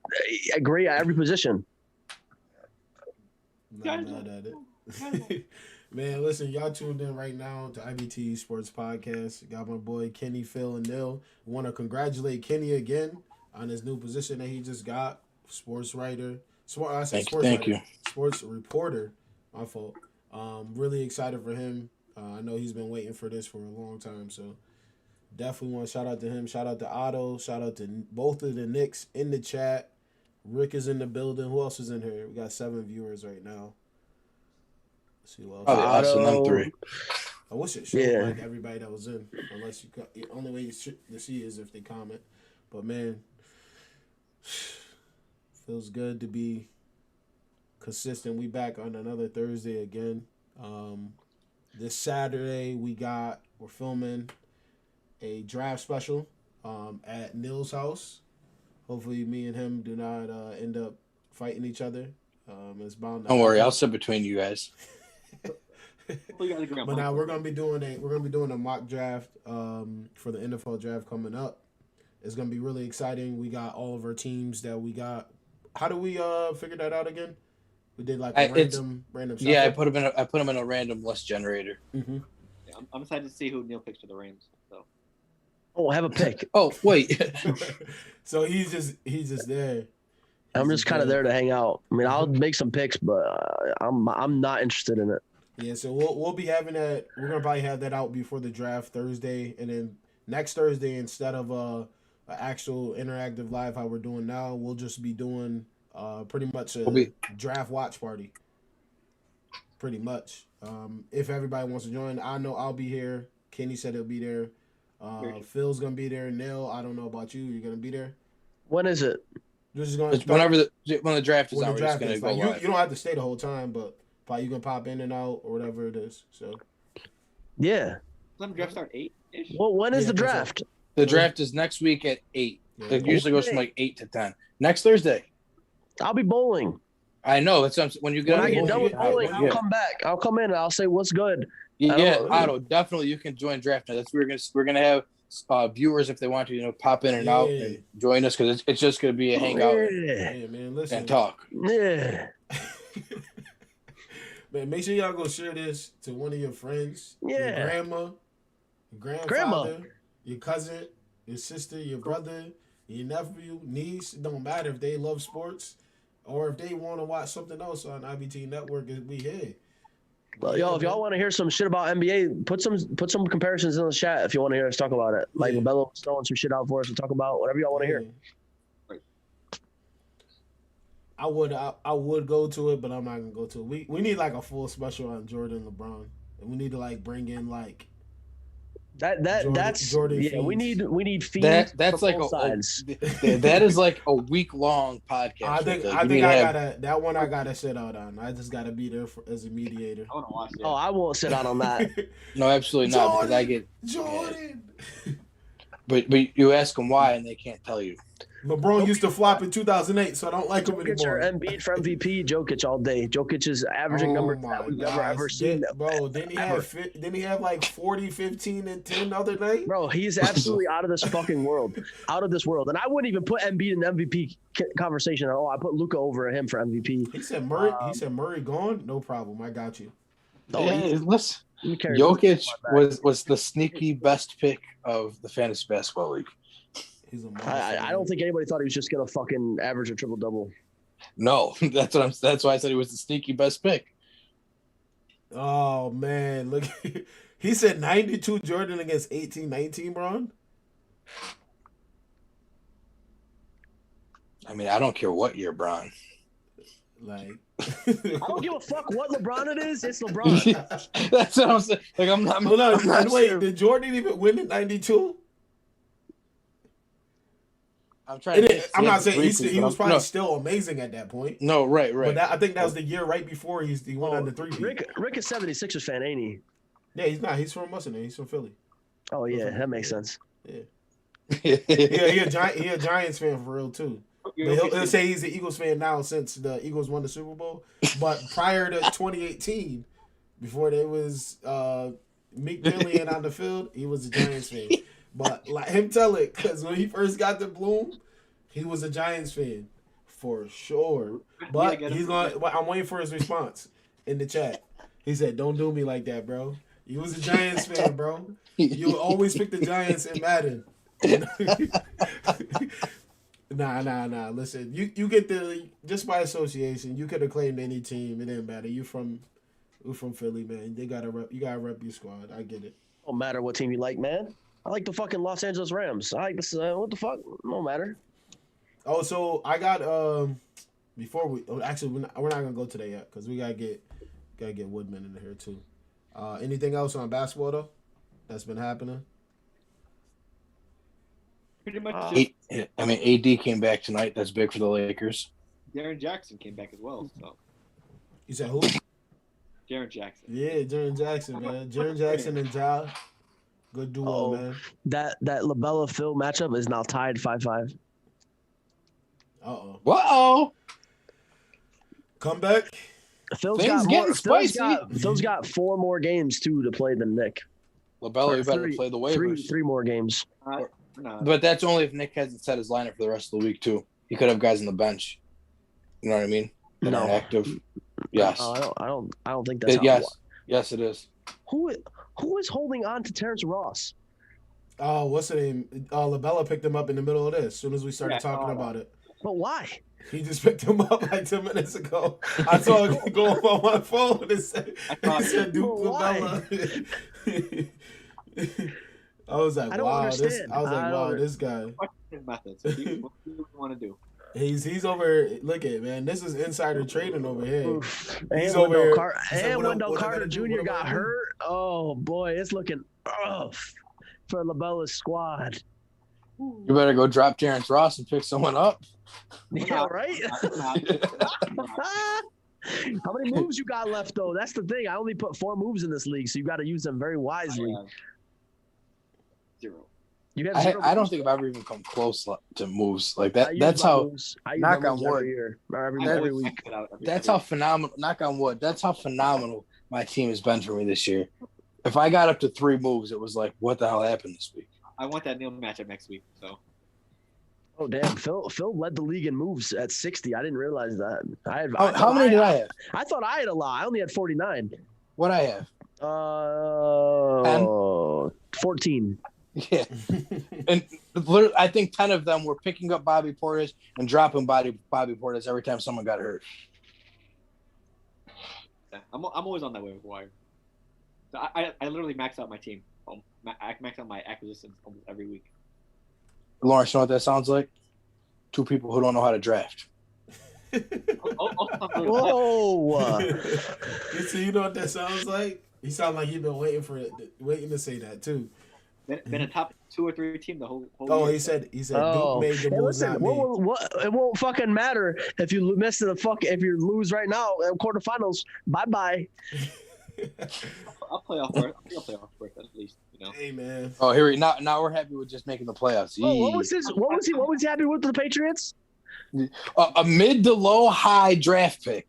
great at every position. Not mad at it. Man, listen, y'all tuned in right now to IBTE Sports Podcast. Got my boy Kenny, Phil, and Neil. Want to congratulate Kenny again on his new position that he just got. Sports writer. Thank you. Sports reporter. My fault. Really excited for him. I know he's been waiting for this for a long time, so definitely want to shout out to him. Shout out to Otto. Shout out to both of the Knicks in the chat. Rick is in the building. Who else is in here? We got 7 viewers right now. Let's see who else. Us and them 3. I wish it showed like everybody that was in. Unless the only way to see is if they comment. But man, feels good to be consistent. We back on another Thursday again. This Saturday we're filming a draft special at Neil's house. Hopefully me and him do not end up fighting each other. It's bound to Don't worry, I'll sit between you guys. But now we're gonna be doing a mock draft for the NFL draft coming up. It's gonna be really exciting. We got all of our teams that we got. How do we figure that out again? We did like a random shuffle. Yeah, I put them in a random list generator. Mm-hmm. Yeah, I'm excited to see who Neil picks for the Rams. So. Oh, have a pick. Oh, wait. So he's just there. I'm just kind of there to hang out. I mean, I'll make some picks, but I'm not interested in it. Yeah, so we'll be having that. We're gonna probably have that out before the draft Thursday, and then next Thursday, instead of an actual interactive live how we're doing now, we'll just be doing pretty much a draft watch party. Pretty much. If everybody wants to join, I know I'll be here. Kenny said he'll be there. Phil's gonna be there. Neil, I don't know about you. You're gonna be there. When is it? Just gonna when the draft is on, we're just gonna go live. You don't have to stay the whole time, but you can pop in and out or whatever it is. So yeah. Doesn't the draft start 8-ish? Well, when is the draft? The draft is next week at 8. Yeah. It usually goes from like 8 to 10. Next Thursday. I'll be bowling. I know. That's when you get. When I get done with bowling, I'll come back. I'll come in and I'll say what's good. Yeah, Otto, definitely you can join draft night. We're gonna have viewers if they want to, pop in and out and join us because it's just gonna be a hangout man, listen. and talk. Yeah. Man, make sure y'all go share this to one of your friends. Yeah. Your grandma, your grandfather, your cousin, your sister, your brother, your nephew, niece. It don't matter if they love sports or if they want to watch something else on IBT Network. We here. Well, if y'all want to hear some shit about NBA, put some comparisons in the chat if you want to hear us talk about it. Like LaBello was throwing some shit out for us to talk about, whatever y'all want to hear. I would go to it, but I'm not gonna go to it. We need like a full special on Jordan, LeBron, and we need to like bring in like Jordan yeah. feeds. We need feeds. That's like sides. That is like a week-long podcast. I think I gotta sit out on. I just gotta be there as a mediator. I want to watch it. Oh, I won't sit out on that. No, absolutely not, because I get Jordan. Yeah. But you ask them why, and they can't tell you. LeBron used to flop in 2008, so I don't like him Jokic anymore. or Embiid for MVP, Jokic all day. Jokic is averaging numbers that we've never ever seen. Bro, didn't he have like 40, 15, and 10 the other night? Bro, he's absolutely out of this fucking world. Out of this world. And I wouldn't even put Embiid in the MVP conversation at all. I put Luka over him for MVP. He said Murray gone? No problem. I got you. Listen. Jokic was the sneaky best pick of the fantasy basketball league. He's a monster. I don't think anybody thought he was just gonna fucking average a triple double. No, that's why I said he was the sneaky best pick. Oh man, look, he said 92 Jordan against 18-19 Bron. I mean, I don't care what year, Bron. Like, I don't give a fuck what LeBron it is. It's LeBron. That's what I'm saying. Like, I'm not. hold on, I'm not wait, sure. did Jordan even win in 92? I'm trying to. I'm not saying he he was probably still amazing at that point. No, right. But I think that was the year right before he went on the 3-peat. Rick is 76ers fan, ain't he? Yeah, he's not. He's from Washington. He's from Philly. Oh yeah, that makes sense. Yeah. He a Giants fan for real too. But he'll say he's an Eagles fan now since the Eagles won the Super Bowl. But prior to 2018, before there was Meek Million on the field, he was a Giants fan. But let him tell it, because when he first got to Bloom, he was a Giants fan for sure. But I'm waiting for his response in the chat. He said, "Don't do me like that, bro. You was a Giants fan, bro. You would always pick the Giants in Madden." Nah. Listen, you get just by association. You could have claimed any team. It didn't matter. We're from Philly, man. You gotta rep your squad. I get it. Don't matter what team you like, man. I like the fucking Los Angeles Rams. I like this. What the fuck? No matter. Oh, so I got before we're not gonna go today yet because we gotta get Woodman in here too. Anything else on basketball though that's been happening? Pretty much. AD came back tonight. That's big for the Lakers. Jaren Jackson came back as well. So. You said who? Jaren Jackson. Yeah, Jaren Jackson, man. Jaren Jackson and Ja. Good duo, man. That LaBella Phil matchup is now tied 5-5. Uh-oh. Whoa! Comeback. Phil's Things getting spicy. Phil's got 4 more games too to play than Nick. LaBella, you better play the waivers. Three more games. No. But that's only if Nick hasn't set his lineup for the rest of the week too. He could have guys on the bench. You know what I mean? That aren't active. Yes. I don't think that's Yes, it is. Who is holding on to Terrence Ross? Oh, what's the name? LaBella picked him up in the middle of this. As soon as we started talking about it. But why? He just picked him up like 10 minutes ago. I saw it go up on my phone and said Duke LaBella. I was like, wow, this guy. Methods. What do you want to do? He's over. Look at man, this is insider trading over here. He's and over. Wendell Carter Jr. got hurt. Oh boy, it's looking rough for LaBella's squad. You better go drop Terrence Ross and pick someone up. Yeah, right. How many moves you got left though? That's the thing. I only put 4 moves in this league, so you got to use them very wisely. 0. You have 0 I don't think I've ever even come close to moves like that. That's how. Knock on wood. Every week. That's how phenomenal. Knock on wood. That's how phenomenal my team has been for me this year. If I got up to 3 moves, it was like, what the hell happened this week? I want that Neil matchup next week. So. Oh damn! Phil led the league in moves at 60. I didn't realize that. How many did I have? I thought I had a lot. I only had 49. What I have? 14. Yeah, and literally, I think 10 of them were picking up Bobby Portis and dropping Bobby Portis every time someone got hurt. Yeah, I'm always on that waiver wire. So I literally max out my team. I max out my acquisitions almost every week. Lawrence, you know what that sounds like? 2 people who don't know how to draft. Whoa! So you know what that sounds like? He sounds like he's been waiting to say that too. Been a top 2 or 3 team the whole year. He said Duke made the moves, not me. It won't fucking matter if you miss if you lose right now in quarterfinals. Bye. I'll play off for it. I'll play off for it at least, you know. Hey man. Oh, here we now we're happy with just making the playoffs. What was he happy with the Patriots? A mid to low high draft pick.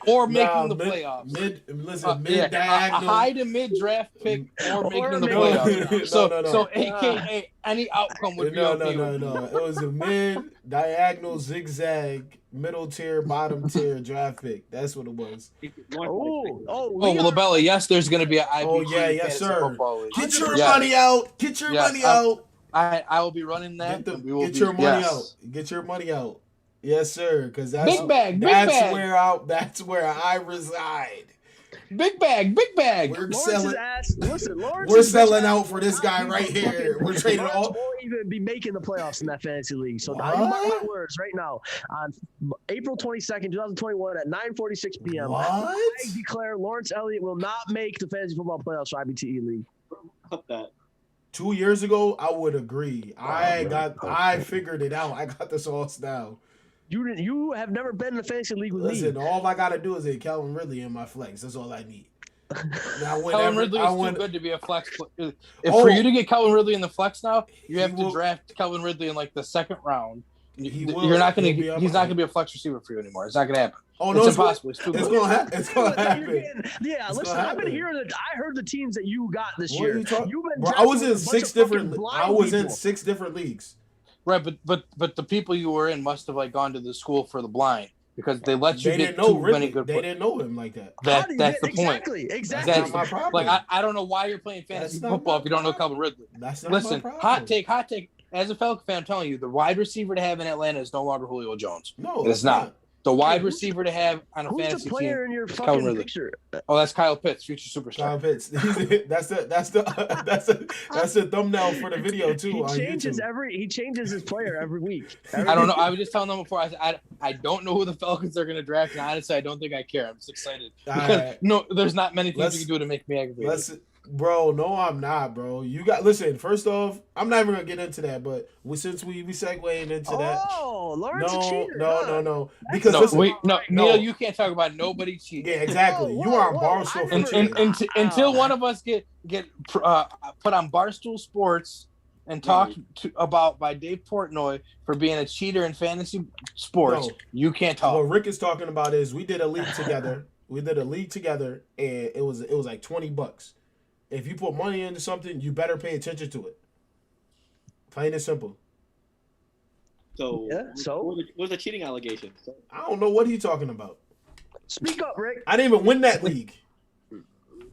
Or making the playoffs. Mid A diagonal. high to mid draft pick or making the playoffs. No. So AKA any outcome would be okay. No. It was a mid diagonal zigzag middle tier bottom tier draft pick. That's what it was. LaBella, yes, there's going to be an IBTE. Oh yeah, yes sir. Get your money out. I will be running that. Get your money out. Get your money out. Yes, sir. Because that's big bag. That's where I reside. Big bag. We're Lawrence's selling. ass. Listen, Lawrence. We're selling out for this guy right here. We're trading Lawrence all. won't even be making the playoffs in that fantasy league. So now What? you mark my words right now. On April 22nd, 2021 at 9:46 p.m. What? I declare Lawrence Elliott will not make the fantasy football playoffs for IBTE League. Fuck that. 2 years ago, I would agree. I figured it out. I got the sauce now. You have never been in a fantasy league with Listen, me. all I gotta do is get Calvin Ridley in my flex. That's all I need. Now, Calvin Ridley is too good to be a flex. If Oh. for you to get Calvin Ridley in the flex now, you He have to will- draft Calvin Ridley in like the second round. He will. You're not gonna. He'll be up He's not high. gonna be a flex receiver for you anymore. It's not gonna happen. Oh no, It's it's impossible. It's too It's good. gonna happen. It's gonna You're happen. getting- yeah, It's listen, gonna I've been happen. hearing that. I heard the teams that you got this What year. are you talking? You've been Bro, I drafting was in with a bunch six of fucking different. blind I was in people. 6 different leagues. Right, but the people you were in must have like gone to the school for the blind because they let you They get didn't know too many Ridley. good They players. didn't know him like that. That's the point. Exactly. That's not my problem. Like I don't know why you're playing fantasy That's not football my if you don't know problem. Calvin Ridley. That's not Listen, my problem. hot take. As a Falcon fan, I'm telling you, the wide receiver to have in Atlanta is no longer Julio Jones. No, It's not. The wide receiver to have on a Who's fantasy the player team. in your Calvin fucking Ridley. picture? Oh, that's Kyle Pitts, future superstar. Kyle Pitts. That's the thumbnail for the video too He on changes YouTube. he changes his player every week. I don't know. I was just telling them before. I don't know who the Falcons are going to draft, and honestly, I don't think I care. I'm just excited. Alright. No, there's not many things Let's- you can do to make me aggravated. Bro, no, I'm not, bro. You got listen. First off, I'm not even gonna get into that, but since we segueing into that, Oh, Lawrence a cheater. huh? no, because No, listen, no, no. Neil, you can't talk about nobody cheating. yeah, exactly. Whoa, You are on whoa, Barstool I for never- cheating. Until one of us get put on Barstool Sports and talked about by Dave Portnoy for being a cheater in fantasy sports, No. you can't talk. What Rick is talking about is we did a league together. and it was like $20. If you put money into something, you better pay attention to it. Plain and simple. So, Yeah, so? what was the cheating allegation? So, I don't know what he's talking about. Speak up, Rick. I didn't even win that league.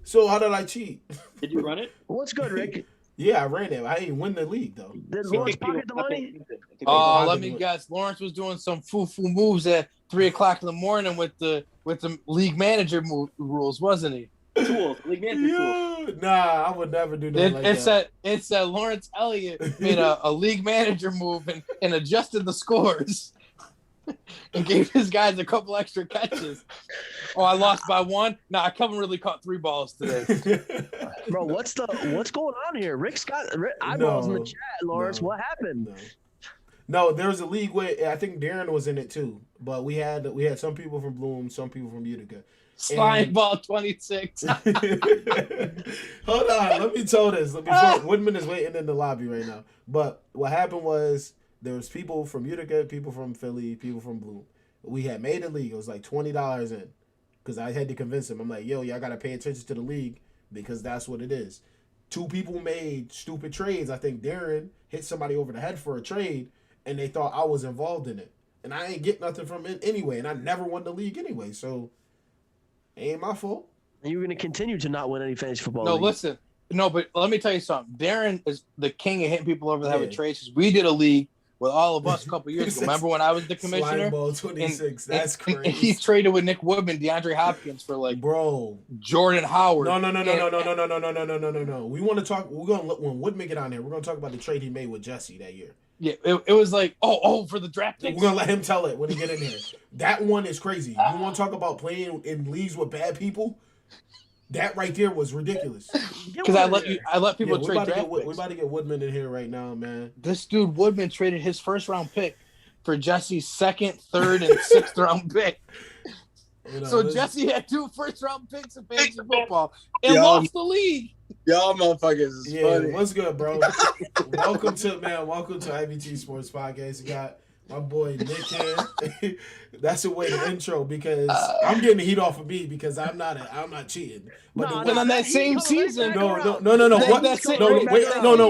So how did I cheat? did you run it? What's good, Rick? Yeah, I ran it. I didn't win the league though. Did Lawrence pocket the money? Oh, let Pocket me it. guess. Lawrence was doing some foo-foo moves at 3:00 in the morning with the league manager rules, wasn't he? Tools, league management tools. Yeah. Nah, I would never do that like that. It's that Lawrence Elliott made a league manager move and adjusted the scores and gave his guys a couple extra catches. Oh, I lost by 1. Nah, Kevin really caught 3 balls today. Bro, what's going on here? Rick's got eyeballs in the chat, Lawrence. No. What happened? No, there was a league where I think Darren was in it too. But we had some people from Bloom, some people from Utica. Slime ball 26. Hold on, let me tell this. Before Woodman is waiting in the lobby right now. But what happened was there was people from Utica, people from Philly, people from Bloom. We had made a league. It was like $20 in, because I had to convince him. I'm like, yo, y'all gotta pay attention to the league because that's what it is. 2 people made stupid trades. I think Darren hit somebody over the head for a trade, and they thought I was involved in it, and I ain't get nothing from it anyway, and I never won the league anyway, so. Ain't my fault. And you're going to continue to not win any fantasy football. No, leagues. listen. No, but let me tell you something. Darren is the king of hitting people over the head with Yeah. trades. We did a league with all of us a couple years ago. Remember when I was the commissioner? Slime ball 26. That's crazy. And he traded with Nick Woodman, DeAndre Hopkins for like Bro. Jordan Howard. No. We want to talk. We're gonna when Woodman get on there. We're gonna talk about the trade he made with Jesse that year. Yeah, it was like for the draft picks. We're gonna let him tell it when he get in here. That one is crazy. You want to talk about playing in leagues with bad people? That right there was ridiculous. Because I let people Yeah, trade draft we're picks. about to get Woodman in here right now, man. This dude Woodman traded his first round pick for Jesse's 2nd, 3rd, and 6th round pick. So Jesse had 2 first-round picks in fantasy football and lost the league. Y'all motherfuckers is funny. What's good, bro? welcome to IBTE Sports Podcast. You got my boy Nick here. That's a way to intro because I'm getting the heat off of me because I'm not cheating. But And on that same season, no.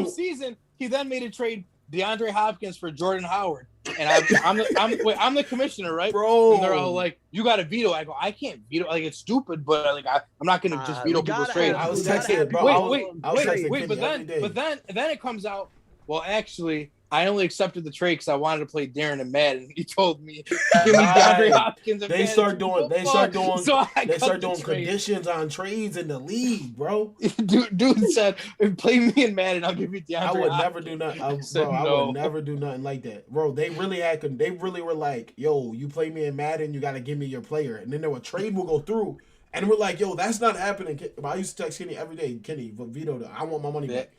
season, he then made a trade DeAndre Hopkins for Jordan Howard. And I'm the commissioner, right? Bro. And they're all like, "You got to veto." I go, "I can't veto. Like it's stupid, but like I'm not gonna just veto people's trades." I was texting, bro. Wait, but then it comes out. Well, actually, I only accepted the trade because I wanted to play Darren and Madden. He told me, "Give me DeAndre Hopkins." And They start doing trade. conditions on trades in the league, bro. Dude said, "Play me in Madden, I'll give you DeAndre." I would Hopkins. never do nothing, I would never do nothing like that, bro. They really were like, "Yo, you play me in Madden, you got to give me your player," and then a trade will go through, and we're like, "Yo, that's not happening." I used to text Kenny every day, Kenny, but Vito, I want my money back.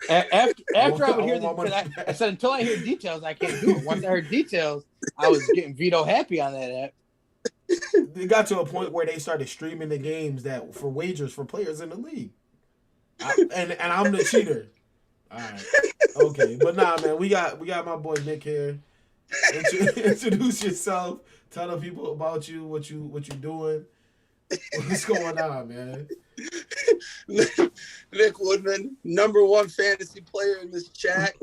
After I would hear I said, until I hear details, I can't do it. Once I heard details, I was getting Vito happy on that app. They got to a point where they started streaming the games that for wagers for players in the league, and I'm the cheater. All right, okay, but nah, man, we got my boy Nick here. Introduce yourself. Tell the people about you, what you doing. What's going on, man? Nick Woodman, #1 fantasy player in this chat,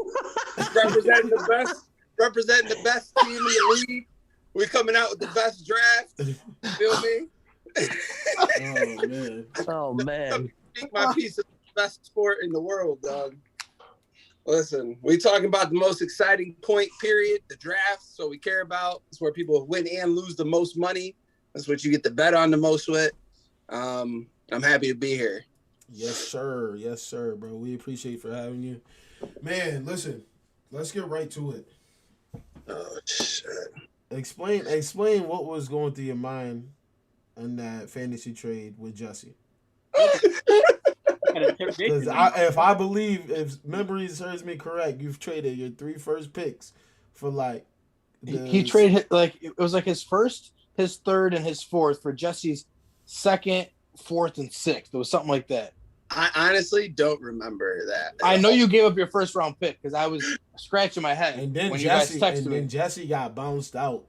representing the best team in the league. We're coming out with the best draft. Feel me? Oh man! Speak my piece of the best sport in the world, dog. Listen, we talking about the most exciting point period, the draft. So we care about. It's where people win and lose the most money. That's what you get to bet on the most with. I'm happy to be here. Yes, sir, bro. We appreciate for having you. Man, listen, let's get right to it. Oh, shit. Explain what was going through your mind in that fantasy trade with Jesse. Because if memory serves me correct, you've traded your 3 first picks for like... He traded, like, it was like his first, his third, and his fourth for Jesse's second, fourth, and sixth. It was something like that. I honestly don't remember that. I know you gave up your first round pick because I was scratching my head and then when Jesse, you guys texted me. Then Jesse got bounced out.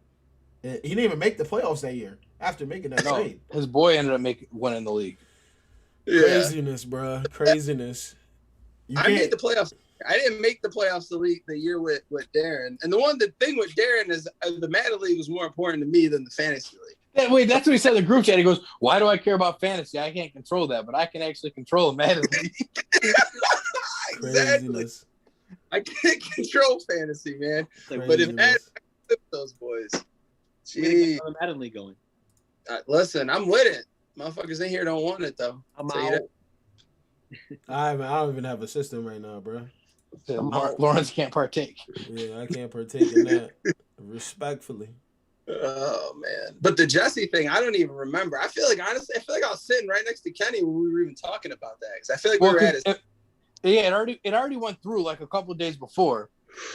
He didn't even make the playoffs that year after making that trade. His boy ended up winning the league. Yeah. Craziness, bro. Craziness. I made the playoffs. I didn't make the playoffs the year with Darren. And the thing with Darren is the Madden League was more important to me than the fantasy league. Wait, that's what he said in the group chat. He goes, "Why do I care about fantasy? I can't control that, but I can actually control a Madden League." Exactly. I can't control fantasy, man. But if Madden, I flip those boys. Gee, the Madden League going. Listen, I'm with it. Motherfuckers in here don't want it though. I'm out. I don't even have a system right now, bro. Lawrence can't partake. Yeah, I can't partake in that. Respectfully. Oh man! But the Jesse thing, I don't even remember. I feel like I was sitting right next to Kenny when we were even talking about that because I feel like we were at it. It already went through like a couple of days before,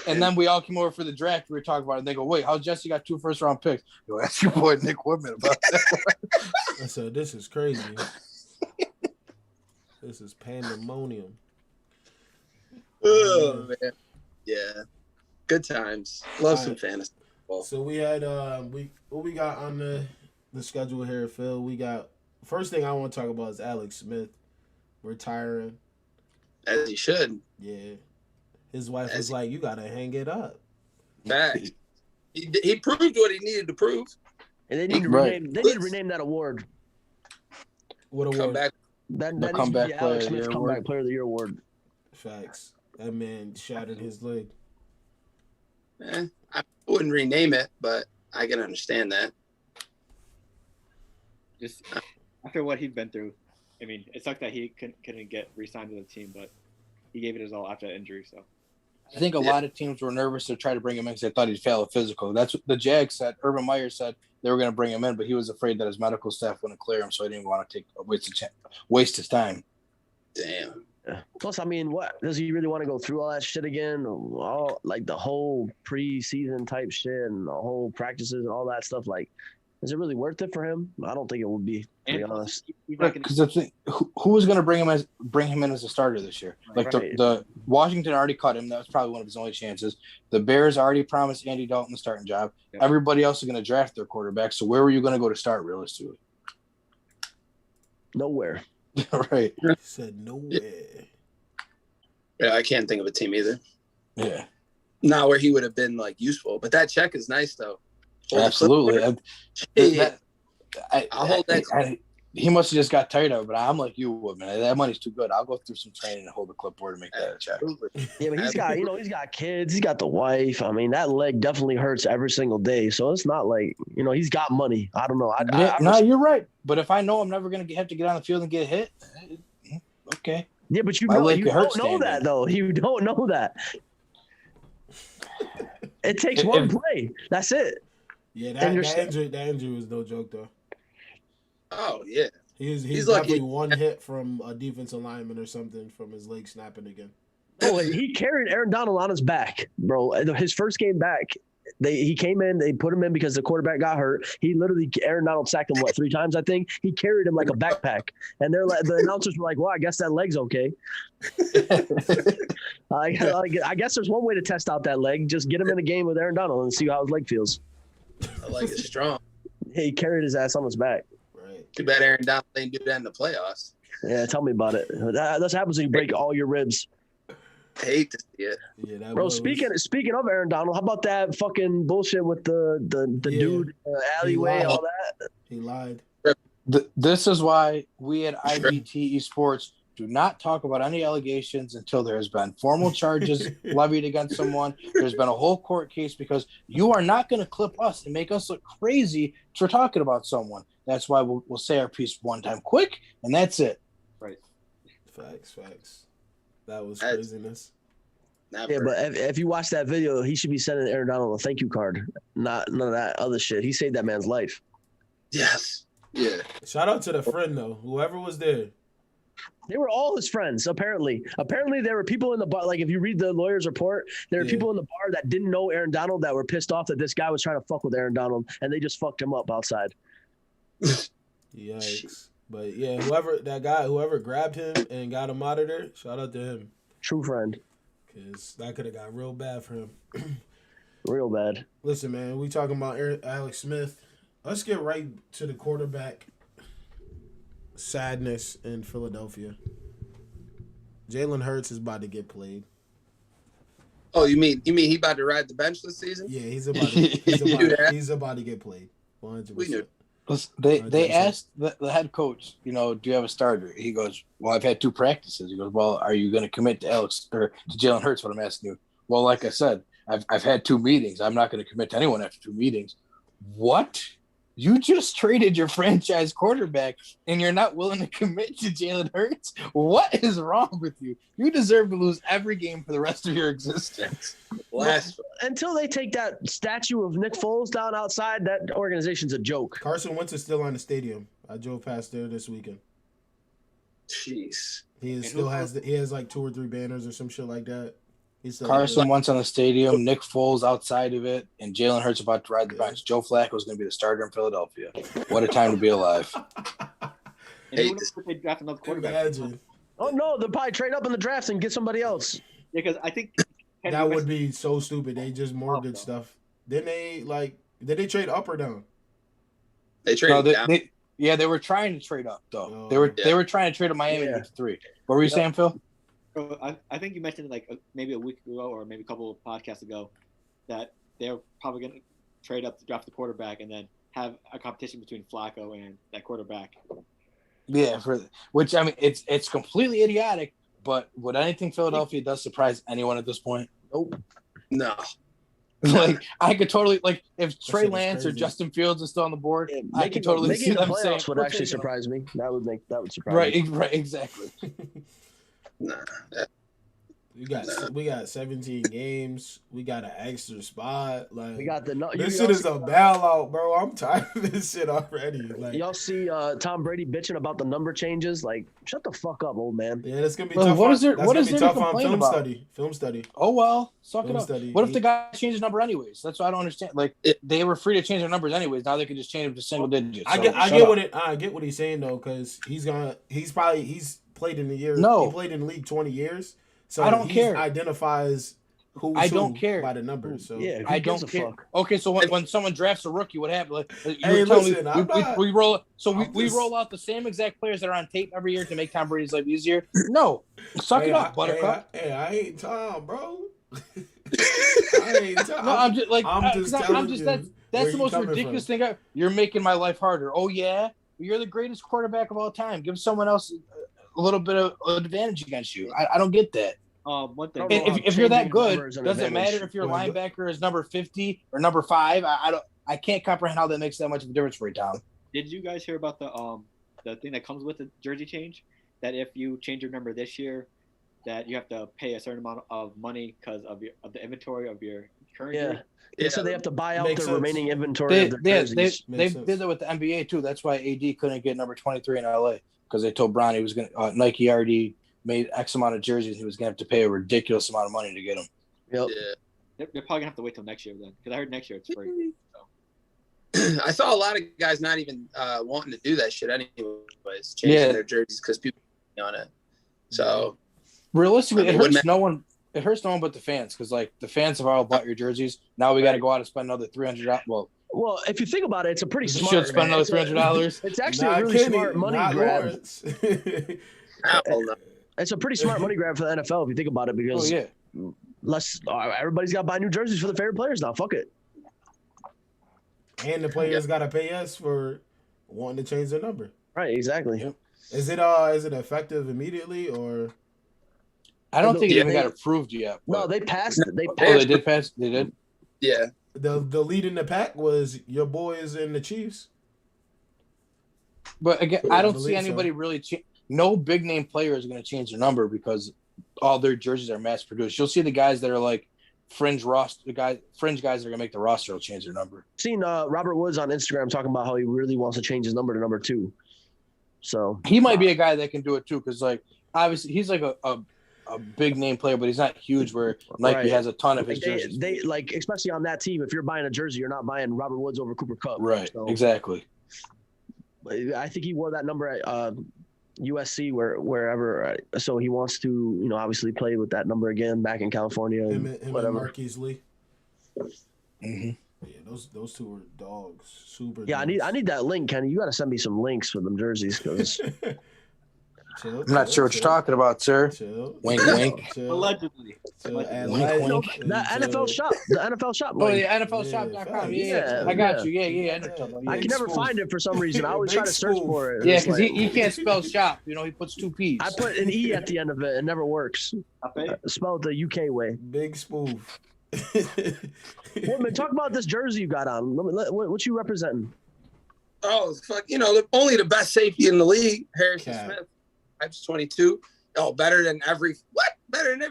and then we all came over for the draft. We were talking about it. And they go, "Wait, how Jesse got 2 first round picks?" Yo, ask your boy Nick Woodman about that. I said, "This is crazy. This is pandemonium." Oh man, yeah, good times. Love some fantasy. So we had what we got on the schedule here, Phil. We got first thing I want to talk about is Alex Smith retiring. As he should. Yeah, his wife was like, "You gotta hang it up." Back. He proved what he needed to prove. And they need to rename. They need to rename that award. What award? Comeback. That needs to be Alex Smith Comeback Player of the Year award. Facts. That man shattered his leg. I wouldn't rename it, but I can understand that. Just after what he'd been through, I mean, it sucked that he couldn't get re-signed to the team, but he gave it his all after that injury. So I think a lot of teams were nervous to try to bring him in because they thought he'd fail a physical. That's what the Jags said. Urban Meyer said they were going to bring him in, but he was afraid that his medical staff wouldn't clear him, so he didn't want to waste his time. Damn. Plus, I mean, what does he really want to go through all that shit again? All like the whole preseason type shit and the whole practices and all that stuff. Like, is it really worth it for him? I don't think it would be. To be honest, because who was going to bring him in as a starter this year? Like the Washington already cut him. That was probably one of his only chances. The Bears already promised Andy Dalton the starting job. Yep. Everybody else is going to draft their quarterback. So where were you going to go to start realistically? Nowhere. Right. He said nowhere. Yeah, I can't think of a team either. Yeah. Not where he would have been like useful, but that check is nice though. Absolutely. I'll hold that. He must have just got tired of it, but I'm like you would, man. That money's too good. I'll go through some training and hold the clipboard and make that a check. Yeah, but he's got kids. He's got the wife. I mean, that leg definitely hurts every single day. So it's not like, he's got money. I don't know. No, you're right. But if I know I'm never going to have to get on the field and get hit, okay. Yeah, but you don't know that, though. You don't know that. It takes one play. That's it. Yeah, that injury was no joke, though. Oh, yeah. He's definitely one hit from a defensive lineman or something from his leg snapping again. Oh, he carried Aaron Donald on his back, bro. His first game back, he came in, they put him in because the quarterback got hurt. Aaron Donald sacked him, 3 times, I think? He carried him like a backpack. And the announcers were like, well, I guess that leg's okay. I guess there's one way to test out that leg. Just get him in a game with Aaron Donald and see how his leg feels. I like it strong. He carried his ass on his back. Too bad Aaron Donald didn't do that in the playoffs. Yeah, tell me about it. That's happens when you break all your ribs. I hate to see it. Yeah, bro, speaking of Aaron Donald, how about that fucking bullshit with the dude alleyway, all that? He lied. This is why we at IBTE Sports do not talk about any allegations until there has been formal charges levied against someone. There's been a whole court case, because you are not going to clip us and make us look crazy for talking about someone. That's why we'll say our piece one time quick, and that's it. Right. Facts. That was craziness. Never. Yeah, but if you watch that video, he should be sending Aaron Donald a thank you card. None of that other shit. He saved that man's life. Yes. Yeah. Shout out to the friend, though. Whoever was there. They were all his friends, apparently. Apparently, there were people in the bar. Like, if you read the lawyer's report, there were people in the bar that didn't know Aaron Donald that were pissed off that this guy was trying to fuck with Aaron Donald, and they just fucked him up outside. Yikes. But yeah, whoever grabbed him and got him out of there, shout out to him. True friend. Because that could have got real bad for him. Real bad. Listen, man, we talking about Alex Smith. Let's get right to the quarterback sadness in Philadelphia. Jalen Hurts is about to get played. Oh, you mean he about to ride the bench this season? Yeah, he's about to get played. 100%. We knew. They asked the head coach, do you have a starter? He goes, well, I've had 2 practices. He goes, well, are you going to commit to Jalen Hurts? What I'm asking you. Well, like I said, I've had 2 meetings. I'm not going to commit to anyone after 2 meetings. What? You just traded your franchise quarterback and you're not willing to commit to Jalen Hurts? What is wrong with you? You deserve to lose every game for the rest of your existence. Until they take that statue of Nick Foles down outside, that organization's a joke. Carson Wentz is still on the stadium. I drove past there this weekend. Jeez. He has like 2 or 3 banners or some shit like that. Carson Wentz on the stadium, Nick Foles outside of it, and Jalen Hurts about to ride the bench. Joe Flacco is going to be the starter in Philadelphia. What a time to be alive. They draft another quarterback. Imagine. Oh, no, they'll probably trade up in the draft and get somebody else. Yeah, because I think that would be so stupid. They just mortgage stuff. Did they trade up or down? They traded down. They were trying to trade up, though. They were trying to trade to Miami to get to 3. What were you saying, Phil? I think you mentioned maybe a week ago or maybe a couple of podcasts ago that they're probably going to trade up to draft the quarterback and then have a competition between Flacco and that quarterback. Yeah, which I mean, it's completely idiotic. But would anything Philadelphia does surprise anyone at this point? Nope. No. Like I could totally if Trey Lance or Justin Fields is still on the board, I could totally see them saying would actually surprise me. That would surprise me. Right, exactly. Nah. We got 17 games. We got an extra spot. Like we got this shit is a bailout, bro. I'm tired of this shit already. Like y'all see Tom Brady bitching about the number changes. Like, shut the fuck up, old man. Yeah, that's gonna be tough. What is there to complain about? Film study. Oh well, suck it up. Study. What if the guy changed his number anyways? That's what I don't understand. Like they were free to change their numbers anyways. Now they could just change them to single digits. I get what he's saying though, because he's played in the year. No, he played in the league 20 years. So I don't care. Identifies who don't care by the numbers. So yeah, I don't care. Fuck? Okay, so when someone drafts a rookie, what happens? We roll out the same exact players that are on tape every year to make Tom Brady's life easier. No, suck it up, Buttercup. I ain't Tom, bro. I ain't Tom. No, I'm just telling you. That's the most ridiculous thing. You're making my life harder. Oh yeah. You're the greatest quarterback of all time. Give someone else a little bit of advantage against you. I don't get that. One thing. If you're that good, numbers an doesn't advantage. matter if your linebacker is number 50 or number 5. I can't comprehend how that makes that much of a difference for you, Tom. Did you guys hear about the thing that comes with the jersey change? That if you change your number this year, that you have to pay a certain amount of money because of the inventory of your current year? Yeah, so they have to buy out Makes the sense. remaining inventory of their jerseys. They did that with the NBA too. That's why AD couldn't get number 23 in LA because they told Bron he was going to Nike already made X amount of jerseys. He was going to have to pay a ridiculous amount of money to get them. Yep. Yeah. They're probably gonna have to wait till next year then, because I heard next year it's free. I saw a lot of guys not even wanting to do that shit anyways, changing their jerseys because people on it. So realistically, it hurts no one. It hurts no one but the fans because like the fans have all bought your jerseys. Now we got to go out and spend another $300. Well, if you think about it, it's a pretty You smart. should spend another $300. It's actually a really smart money grab. Apple, It's a pretty smart money grab for the NFL if you think about it because everybody's got to buy new jerseys for the favorite players now. Fuck it. And the players got to pay us for wanting to change their number. Right, exactly. Yep. Is it effective immediately or? I don't think it even got approved yet. No, they passed it. They did pass. They did. Yeah. The lead in the pack was your boys and the Chiefs. But again, I don't see anybody really. No big name player is going to change their number because all their jerseys are mass produced. You'll see the guys that are like fringe guys that are going to make the roster will change their number. Seen Robert Woods on Instagram talking about how he really wants to change his number to number 2. So he might be a guy that can do it too because like obviously he's like a big name player, but he's not huge where Nike has a ton of his jerseys. They like, especially on that team, if you're buying a jersey, you're not buying Robert Woods over Cooper Kupp. Right. So, exactly. I think he wore that number at USC wherever. So he wants to, obviously play with that number again back in California. Him and Marquise Lee. Mm-hmm. Yeah, those two were dogs. Super. Yeah, dogs. I need that link, Kenny. You got to send me some links for them jerseys because. I'm not sure what you're talking about, sir. Chill. Wink, wink. Allegedly. Wink, wink. The NFL shop. Oh, the NFLshop.com. Yeah, I got you. Yeah. I can never find it for some reason. I always try to search for it. Yeah, because he can't spell shop. He puts 2 P's. I put an E at the end of it. It never works. Spell it the UK way. Big spoof. Woodman, talk about this jersey you got on. What you representing? Oh, fuck. Only the best safety in the league, Harrison Smith. Types 22. Oh, better than every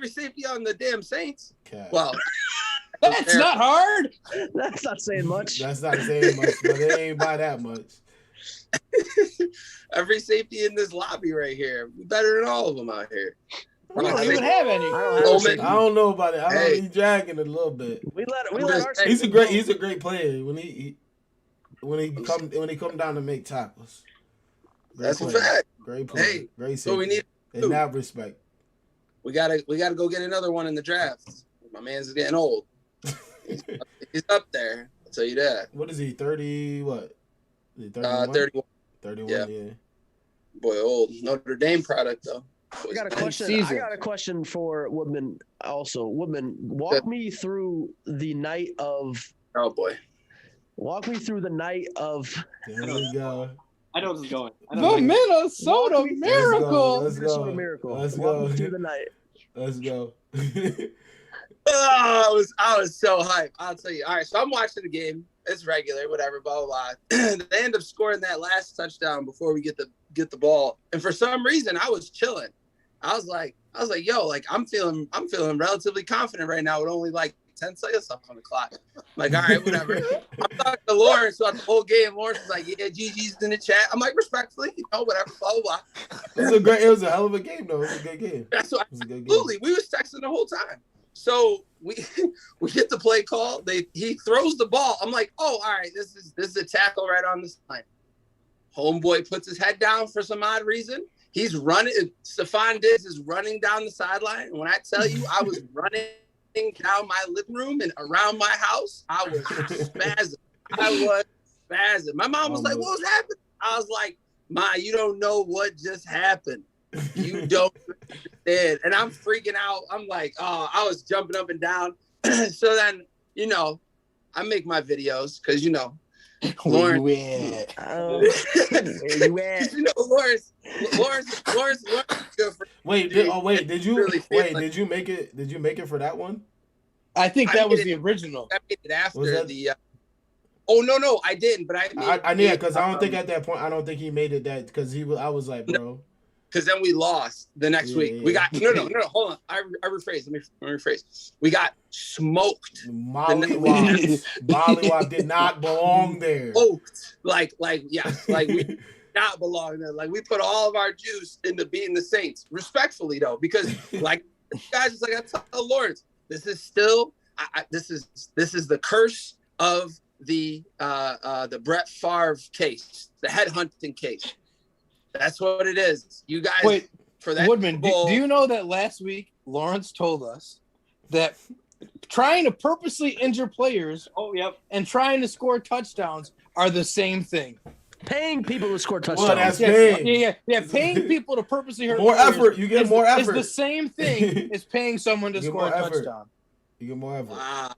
safety on the damn Saints. Cat. Well, that's not hard. That's not saying much. That's not saying much, but they ain't by that much. Every safety in this lobby right here, better than all of them out here. We don't even have any. I don't know about it. I know he's dragging it a little bit. We let our He's a great player when he come down to make tackles. That's a fact. Great player. Hey, great so we need in that respect. We gotta go get another one in the draft. My man's getting old. He's up there. I'll tell you that. What is he? 30? What? 31. 31. Yeah. Boy, old Notre Dame product though. I got a question. I got a question for Woodman. Also, Woodman, walk me through the night of. Oh boy. Walk me through the night of. There we go. I know where this is going. The Minnesota Miracle. Minnesota Miracle. Let's walk go. Me through the night. Let's go. Oh, I was so hyped. I'll tell you. All right, so I'm watching the game. It's regular, whatever, blah, blah, blah. They end up scoring that last touchdown before we get the ball. And for some reason, I was chilling. I was like, yo, like I'm feeling relatively confident right now with only like 10 seconds left on the clock. I'm like, all right, whatever. I'm talking to Lawrence throughout the whole game. Lawrence was like, yeah, GG's in the chat. I'm like, respectfully, whatever, blah, blah, blah. It was a hell of a game, though. It was a good game. That's what, absolutely. We was texting the whole time. So we get the play call. He throws the ball. I'm like, oh, all right, this is a tackle right on the line. Homeboy puts his head down for some odd reason. He's running. Stephon Diggs is running down the sideline. And when I tell you, I was running down my living room and around my house, I was spazzing. My mom was like, what was happening? I was like, Ma, you don't know what just happened. You don't understand. And I'm freaking out. I'm like, oh, I was jumping up and down. So then, I make my videos because, Where Lawrence. you at? Where you at? You know, Lawrence is good for. Wait, did you Really feel like- did you make it? Did you make it for that one? I think I that was made the it- original. I made it after Was that- the. Oh no, I didn't. But I knew because I don't think at that point I don't think he made it that because I was like, bro. Because then we lost the next week. Yeah. We got no. Hold on. I rephrase. Let me rephrase. We got smoked. Mollywop did not belong there. Smoked. Like we not belong there. Like we put all of our juice into beating the Saints. Respectfully though, because like guys, it's like I tell Lawrence, this is still this is the curse of the Brett Favre case, the headhunting case. That's what it is. You guys, Wait, for that Woodman, Bowl, do you know that last week Lawrence told us that trying to purposely injure players Oh, yep. and trying to score touchdowns are the same thing? Paying people to score touchdowns. Well, that's Yeah, paying. yeah. Paying people to purposely hurt More players effort. You get more It's effort. the same thing as paying someone to You get score a more effort. touchdown. You get more effort. wow.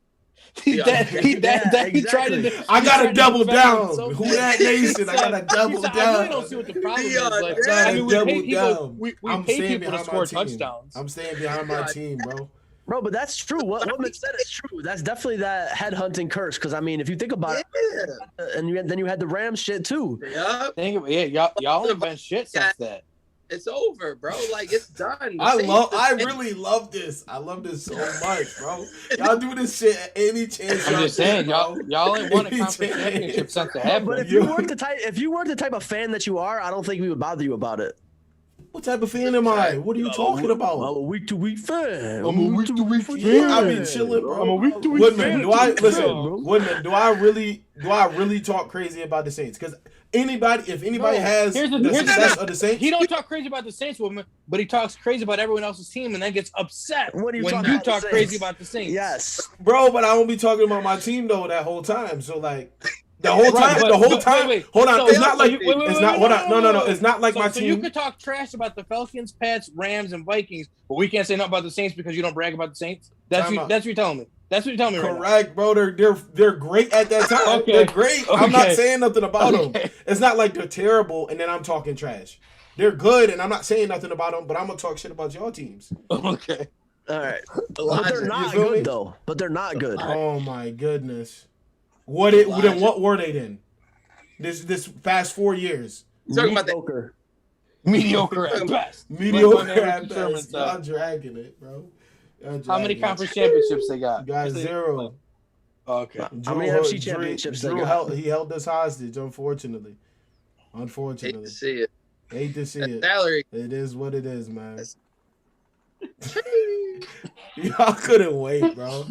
He tried exactly. to. I he gotta tried to double defend down. him so Who bad. that nation? I gotta double He said, down. I really don't see what the problem is. Like, Yeah, I mean, we double pay people. down. We I'm pay staying people to behind score my team. touchdowns. I'm staying behind my team, bro. Bro, but that's true. What Woodman said is true. That's definitely that headhunting curse. Because I mean, if you think about it, and then you had the Rams shit too. Yep. Y'all ain't been shit since that. It's over, bro. Like it's done. I really love this. I love this so much, bro. Y'all do this shit at any chance. I'm just saying, bro. y'all ain't won a Any conference chance. championship since it But happened. if you weren't the type of fan that you are, I don't think we would bother you about it. What type of fan am I? What are you talking I'm about? a week-to-week fan. I'm a week-to-week fan. Yeah, I be chilling, bro. I'm a week-to-week Woodman, fan. do I listen? bro. Woodman, do I really talk crazy about the Saints? Because if anybody has here's the the- success of the Saints, He don't talk crazy about the Saints, woman, but he talks crazy about everyone else's team, and then gets upset What are you when talking you about the talk Saints? crazy about the Saints. Yes. bro. But I won't be talking about my team though that whole time. So like. The whole Right, time, but- wait. Hold on. So- It's not so like you- wait, it's wait, not. wait, Hold on. No. It's not like my So you team. could talk trash about the Falcons, Pats, Rams, and Vikings, but we can't say nothing about the Saints because you don't brag about the Saints. That's Time what out. you're telling me. That's what you're telling me right now. Correct, bro. They're great at that time. Okay. They're great. I'm not Okay. saying nothing about them. Okay. It's not like they're terrible and then I'm talking trash. They're good and I'm not saying nothing about them, but I'm gonna talk shit about y'all teams. Okay. All right. But Logic. they're not feel me? good though. But they're not good. Oh my goodness. Then what were they then? This past 4 years. Talking about that. Mediocre. Mediocre at best. Mediocre Like my man at Ricky Sherman best. said. Y'all dragging it, bro. How many conference championships they got? You guys 0. Okay. How many NFC championships they got? He held us hostage, unfortunately. Hate Unfortunately. to see it. Hate to see That it. salary. It is what it is, man. Y'all couldn't wait, bro.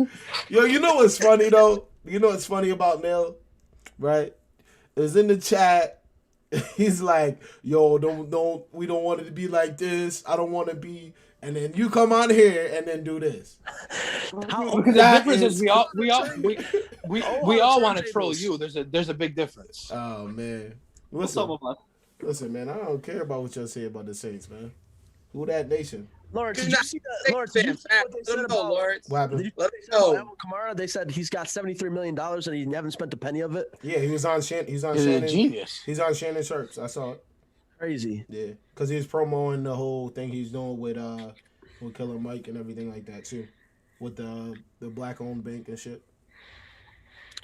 Yo, you know what's funny though? You know what's funny about Neil, right? Is in the chat. He's like, "Yo, we don't want it to be like this. I don't want to be." And then you come on here and then do this. Because the That difference is is- we all want to troll you. There's a big difference. Oh man, Some listen, of us. listen, man. I don't care about what y'all say about the Saints, man. Who that nation? Lawrence, You're did you not see that? Lawrence, did you see what they Let said him know, about? Lawrence. What happened? Did you see Let what they him said about know. Alvin Kamara? They said he's got $73 million and he haven't spent a penny of it. Yeah, he was on Shannon. He's on He's a Shannon. genius. He's on Shannon Sharps. I saw it. Crazy. Yeah, because he's promoting the whole thing he's doing with Killer Mike and everything like that too, with the black owned bank and shit.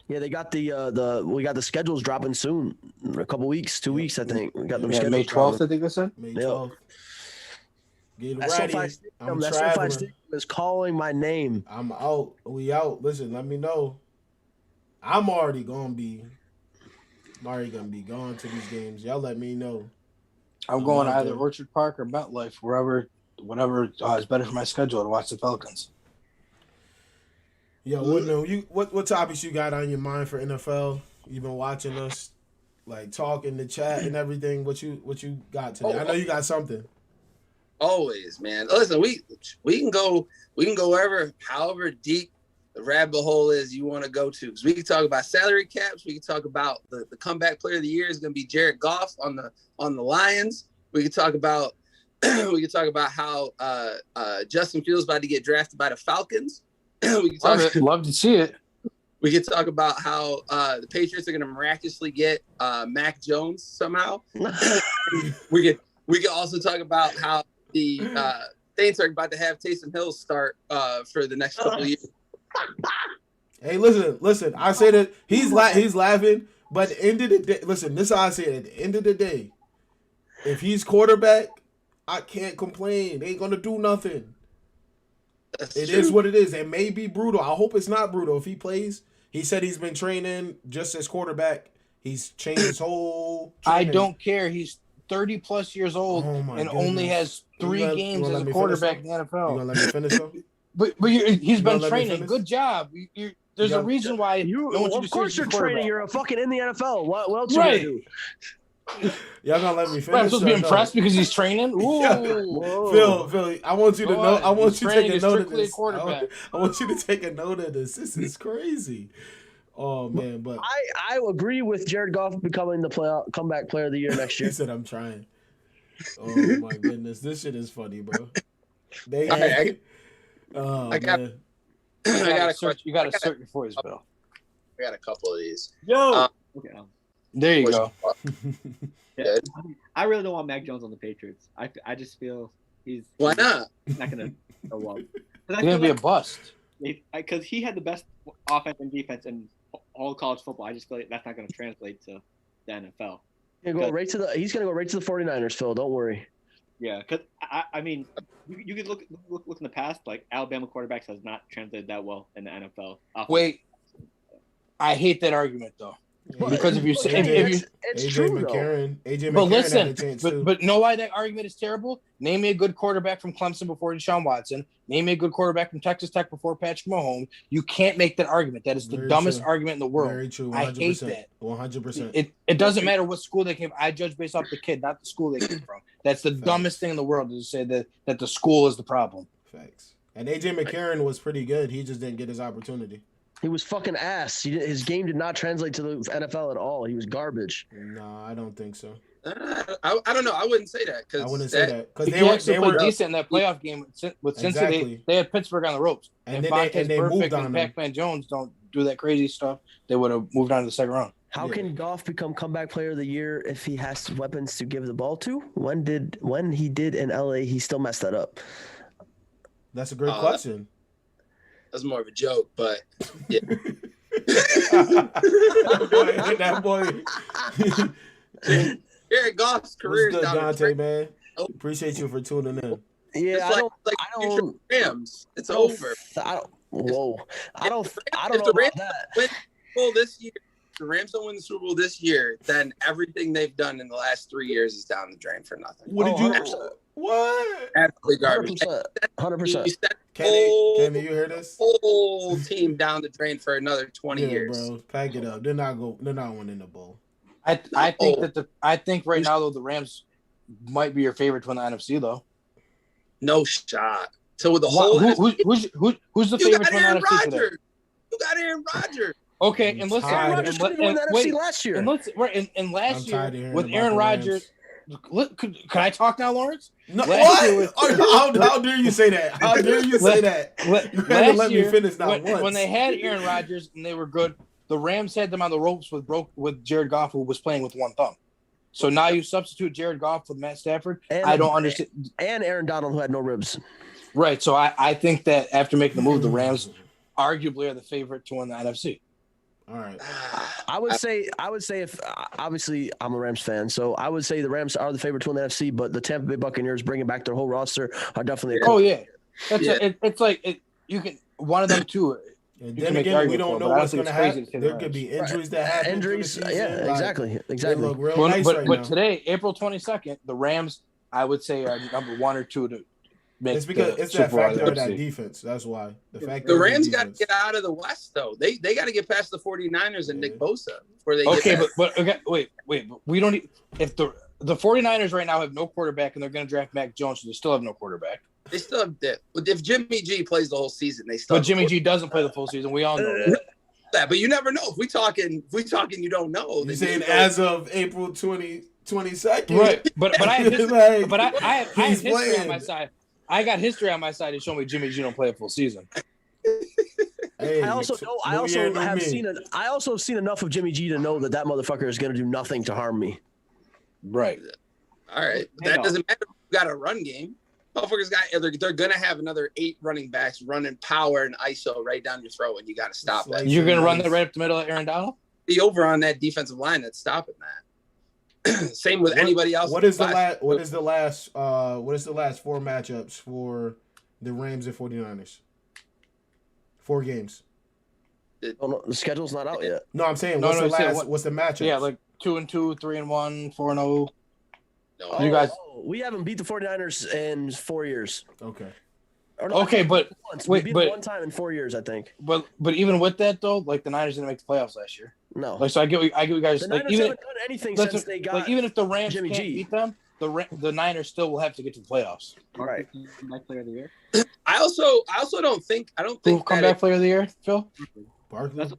Yeah, they got we got the schedules dropping soon. In a couple weeks, 2 weeks, I think. We got them Yeah, schedules. May 12th, dropping. I think they said. May Yep. 12th. Get That ready. SoFi Stadium, I'm that SoFi traveling. Stadium is calling my name. I'm out. We out. Listen, let me know. I'm already gonna be gone to these games. Y'all let me know. I'm going out either there. Orchard Park or MetLife, whatever is better for my schedule to watch the Pelicans. Yo, what topics you got on your mind for NFL? You been watching us, like talking the chat and everything. What you got today? I know you got something. Always, man. Listen, we can go wherever, however deep the rabbit hole is you want to go to. Because we can talk about salary caps. We can talk about the comeback player of the year is going to be Jared Goff on the Lions. We can talk about how Justin Fields about to get drafted by the Falcons. We can talk. Love to see it. We could talk about how the Patriots are going to miraculously get Mac Jones somehow. we could also talk about how the Saints are about to have Taysom Hill start for the next couple of years. Hey, listen. I say that he's laughing, but at the end of the day, listen. This is how I say it. At the end of the day, if he's quarterback, I can't complain. They ain't gonna do nothing. It is what it is. It may be brutal. I hope it's not brutal. If he plays, he said he's been training just as quarterback. He's changed his whole training. I don't care. He's 30 plus years old and only has 3 games as a quarterback in the NFL. You gonna let me finish though? But he's been training. Good job. There's a reason why of course you're training. You're fucking in the NFL. What else right. you gonna do? Y'all gonna let me finish? I'm supposed to be impressed because he's training. Ooh. Phil, I want you to know. I want you to take a note of this. I want you to take a note of this. This is crazy. Oh man, but I agree with Jared Goff becoming the comeback player of the year next year. He said I'm trying. Oh my goodness, this shit is funny, bro. I got a question. You got to search your voice, Bill. I got a couple of these. Yo. Okay. There you go. Yeah. I really don't want Mac Jones on the Patriots. I just feel why not? He's not gonna go well. He's gonna be a bust. Because he had the best offense and defense in all college football. I just feel like that's not going to translate to the NFL. He's going to go right to the 49ers, Phil. Don't worry. Yeah, because I mean, you could look in the past. Like Alabama quarterbacks has not translated that well in the NFL. Wait, I hate that argument though. Because if you say it's true McCarron, AJ McCarron but listen, had a chance too. but know why that argument is terrible? Name me a good quarterback from Clemson before Deshaun Watson. Name me a good quarterback from Texas Tech before Patrick Mahomes. You can't make that argument. That is the dumbest argument in the world. Very true. 100%. I hate that. 100%. It doesn't matter what school they came from. I judge based off the kid, not the school they came from. That's the dumbest thing in the world to say that the school is the problem. Facts. And AJ McCarron was pretty good. He just didn't get his opportunity. He was fucking ass. His game did not translate to the NFL at all. He was garbage. No, I don't think so. I don't know. I wouldn't say that because they were decent in that playoff game with Cincinnati. Exactly. They had Pittsburgh on the ropes. And they moved on and Pac-Man Jones don't do that crazy stuff. They would have moved on to the second round. How can Goff become comeback player of the year if he has weapons to give the ball to? When he did in LA, he still messed that up. That's a great question. That's more of a joke, but yeah. That boy. Jared Goff's career is down Dante, man. Appreciate you for tuning in. Yeah, I don't. Rams. It's over. I don't know about that. Win the Super Bowl this year. If the Rams don't win the Super Bowl this year, then everything they've done in the last 3 years is down the drain for nothing. What did you? What? Absolutely garbage. 100%. Kenny, you hear this? Whole team down the drain for another 20 years. Bro, pack it up. They're not winning the bowl. I think right now though the Rams might be your favorite to win the NFC though. No shot. So with the whole who's the favorite to win the NFC today? You got Aaron Rodgers. Okay, and listen, Aaron Rodgers didn't win the NFC last year. And last year with Aaron Rodgers. Can I talk now, Lawrence? No, what? How dare you say that? How dare you say that? Let me finish now. When they had Aaron Rodgers and they were good, the Rams had them on the ropes with Jared Goff, who was playing with one thumb. So now you substitute Jared Goff with Matt Stafford. I don't understand. And Aaron Donald, who had no ribs. Right. So I think that after making the move, the Rams arguably are the favorite to win the NFC. All right. I would say if obviously I'm a Rams fan, so I would say the Rams are the favorite to win the NFC, but the Tampa Bay Buccaneers bringing back their whole roster are definitely. It's like you can one of them two. And then again, we don't know what's going to happen. There could be injuries that happen. Injuries, exactly. They look real nice but now. Today, April 22nd, the Rams, I would say, are number 1 or 2 to. It's because it's that factor of that defense. That's why. The Rams got to get out of the West, though. They got to get past the 49ers and Nick Bosa before they get wait. But we don't – if the 49ers right now have no quarterback and they're going to draft Mac Jones, so they still have no quarterback. They still have that. If Jimmy G plays the whole season, they still. But Jimmy G doesn't play the full season. We all know that. But you never know. If we talking, you don't know. You're saying as of April 22nd, right? But I have history on my side. I got history on my side to show me Jimmy G don't play a full season. Hey, I also know. I also have seen it. I also have seen enough of Jimmy G to know that motherfucker is going to do nothing to harm me. Right. All right. That doesn't matter. You got a run game. Motherfuckers they're going to have another 8 running backs running power and ISO right down your throat, and you got to stop that. You're going to run that right up the middle of Aaron Donald? The over on that defensive line that's stopping that. Same with anybody else. What is the last 4 matchups for the Rams and 49ers? 4 games. Oh, no, the schedule's not out yet. No, I'm saying what's the matchup? Yeah, like 2-2, 3-1, 4-0. No. You guys, we haven't beat the 49ers in 4 years. Okay. Or no, okay, but we beat them one time in 4 years, I think. But even with that though, like the Niners didn't make the playoffs last year. No. Like, so I get what you guys. The like, Niners haven't done anything since they got. Like, even if the Rams Jimmy can't G. beat them, the Niners still will have to get to the playoffs. Right. Comeback player of the year. I also don't think Comeback player of the year, Phil. Barkley. That's what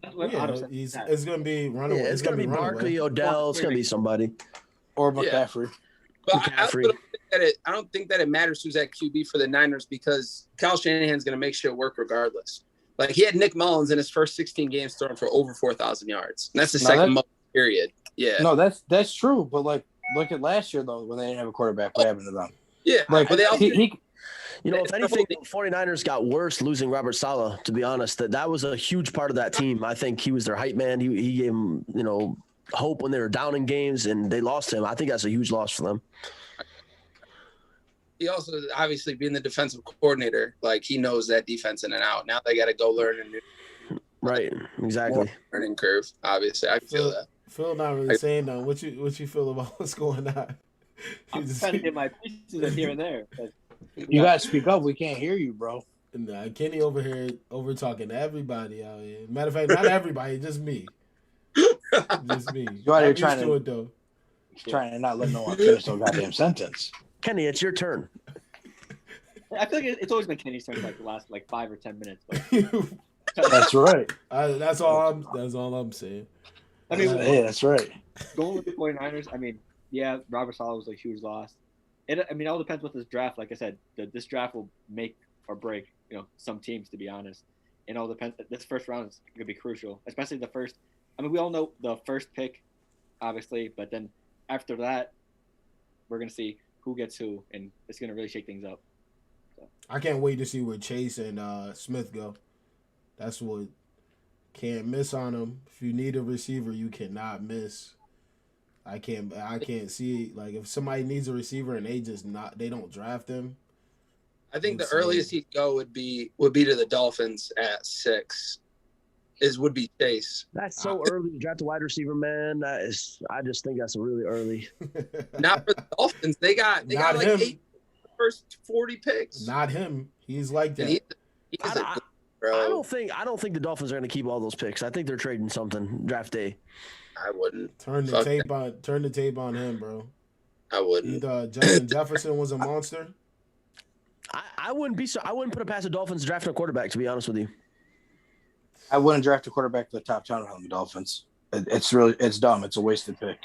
It's going to be runaway. Yeah, it's going to be Barkley, Odell. It's going to be somebody. Or McCaffrey. But I don't think that it matters who's at QB for the Niners because Kyle Shanahan's going to make shit work regardless. Like he had Nick Mullins in his first 16 games throwing for over 4,000 yards. And that's the second most period. Yeah. No, that's true. But like, look at last year though when they didn't have a quarterback. What happened to them? Yeah, like but they also if anything, the 49ers got worse losing Robert Saleh, to be honest. That was a huge part of that team. I think he was their hype man. He gave them, hope when they were down in games, and they lost him. I think that's a huge loss for them. He also, obviously, being the defensive coordinator, like he knows that defense in and out. Now they got to go learn a new exactly learning curve. Obviously, I can feel that. Phil not really saying though. What you feel about what's going on? I'm trying to get my pieces in here and there. But you gotta speak up. We can't hear you, bro. Nah, Kenny over here talking to everybody out here. Matter of fact, not everybody, just me. Just me. You out here trying to not let no one finish no goddamn sentence. Kenny, it's your turn. I feel like it's always been Kenny's turn like the last 5 or 10 minutes. But That's right. That's all I'm saying. I mean, hey, that's right. Going with the 49ers, I mean, yeah, Robert Saleh was a huge loss. It all depends with this draft. Like I said, this draft will make or break, some teams, to be honest. It all depends. This first round is going to be crucial, especially the first. I mean, we all know the first pick, obviously, but then after that, we're going to see who gets who, and it's going to really shake things up. So. I can't wait to see where Chase and Smith go. That's what can't miss on them. If you need a receiver, you cannot miss. I can't see like if somebody needs a receiver and they don't draft him. I think the earliest he'd go would be to the Dolphins at 6. Would be Chase. That's so early to draft a wide receiver, man. I just think that's really early. Not for the Dolphins. They got like him. 8 first 40 picks. Not him. He's like that. I don't think the Dolphins are going to keep all those picks. I think they're trading something draft day. I wouldn't. Turn the tape on him, bro. I wouldn't. Justin Jefferson was a monster. I wouldn't put it past the Dolphins drafting a quarterback, to be honest with you. I wouldn't draft a quarterback to the top 10 on the Dolphins. It's dumb. It's a wasted pick.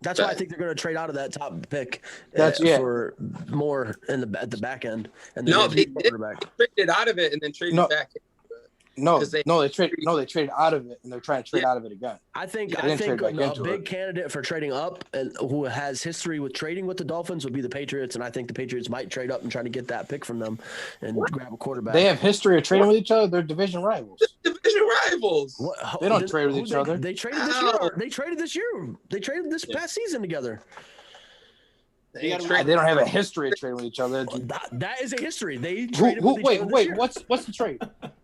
That's why I think they're going to trade out of that top pick for more at the back end. And they traded out of it and then traded back. They traded out of it and they're trying to trade out of it again. I think a big candidate for trading up and who has history with trading with the Dolphins would be the Patriots, and I think the Patriots might trade up and try to get that pick from them and grab a quarterback. They have history of trading with each other. They're division rivals. They don't trade with each other. They traded this year. They traded this year. They traded this past season together. They don't have a history of trading with each other. That is a history. They traded with each other this year. What's the trade?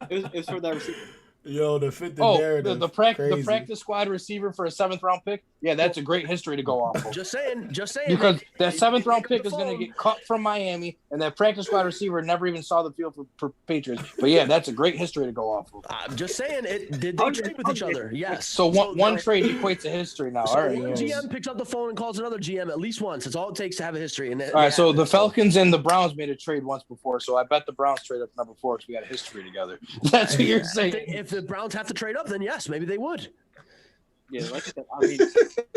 It was for that receiver. Yo, to fit the narrative. The practice squad receiver for a 7th round pick. Yeah, that's a great history to go off of. Just saying. Because that 7th round pick is going to get cut from Miami, and that practice squad receiver never even saw the field for Patriots. But yeah, that's a great history to go off of. I'm just saying Did they trade with each other? Yes. So one trade equates to history now. So all right. One GM picks up the phone and calls another GM at least once. It's all it takes to have a history. And all right. So the Falcons and the Browns made a trade once before. So I bet the Browns trade up number 4 because we got a history together. That's what you're saying. If the Browns have to trade up, then yes, maybe they would. Yeah, like I said, I mean,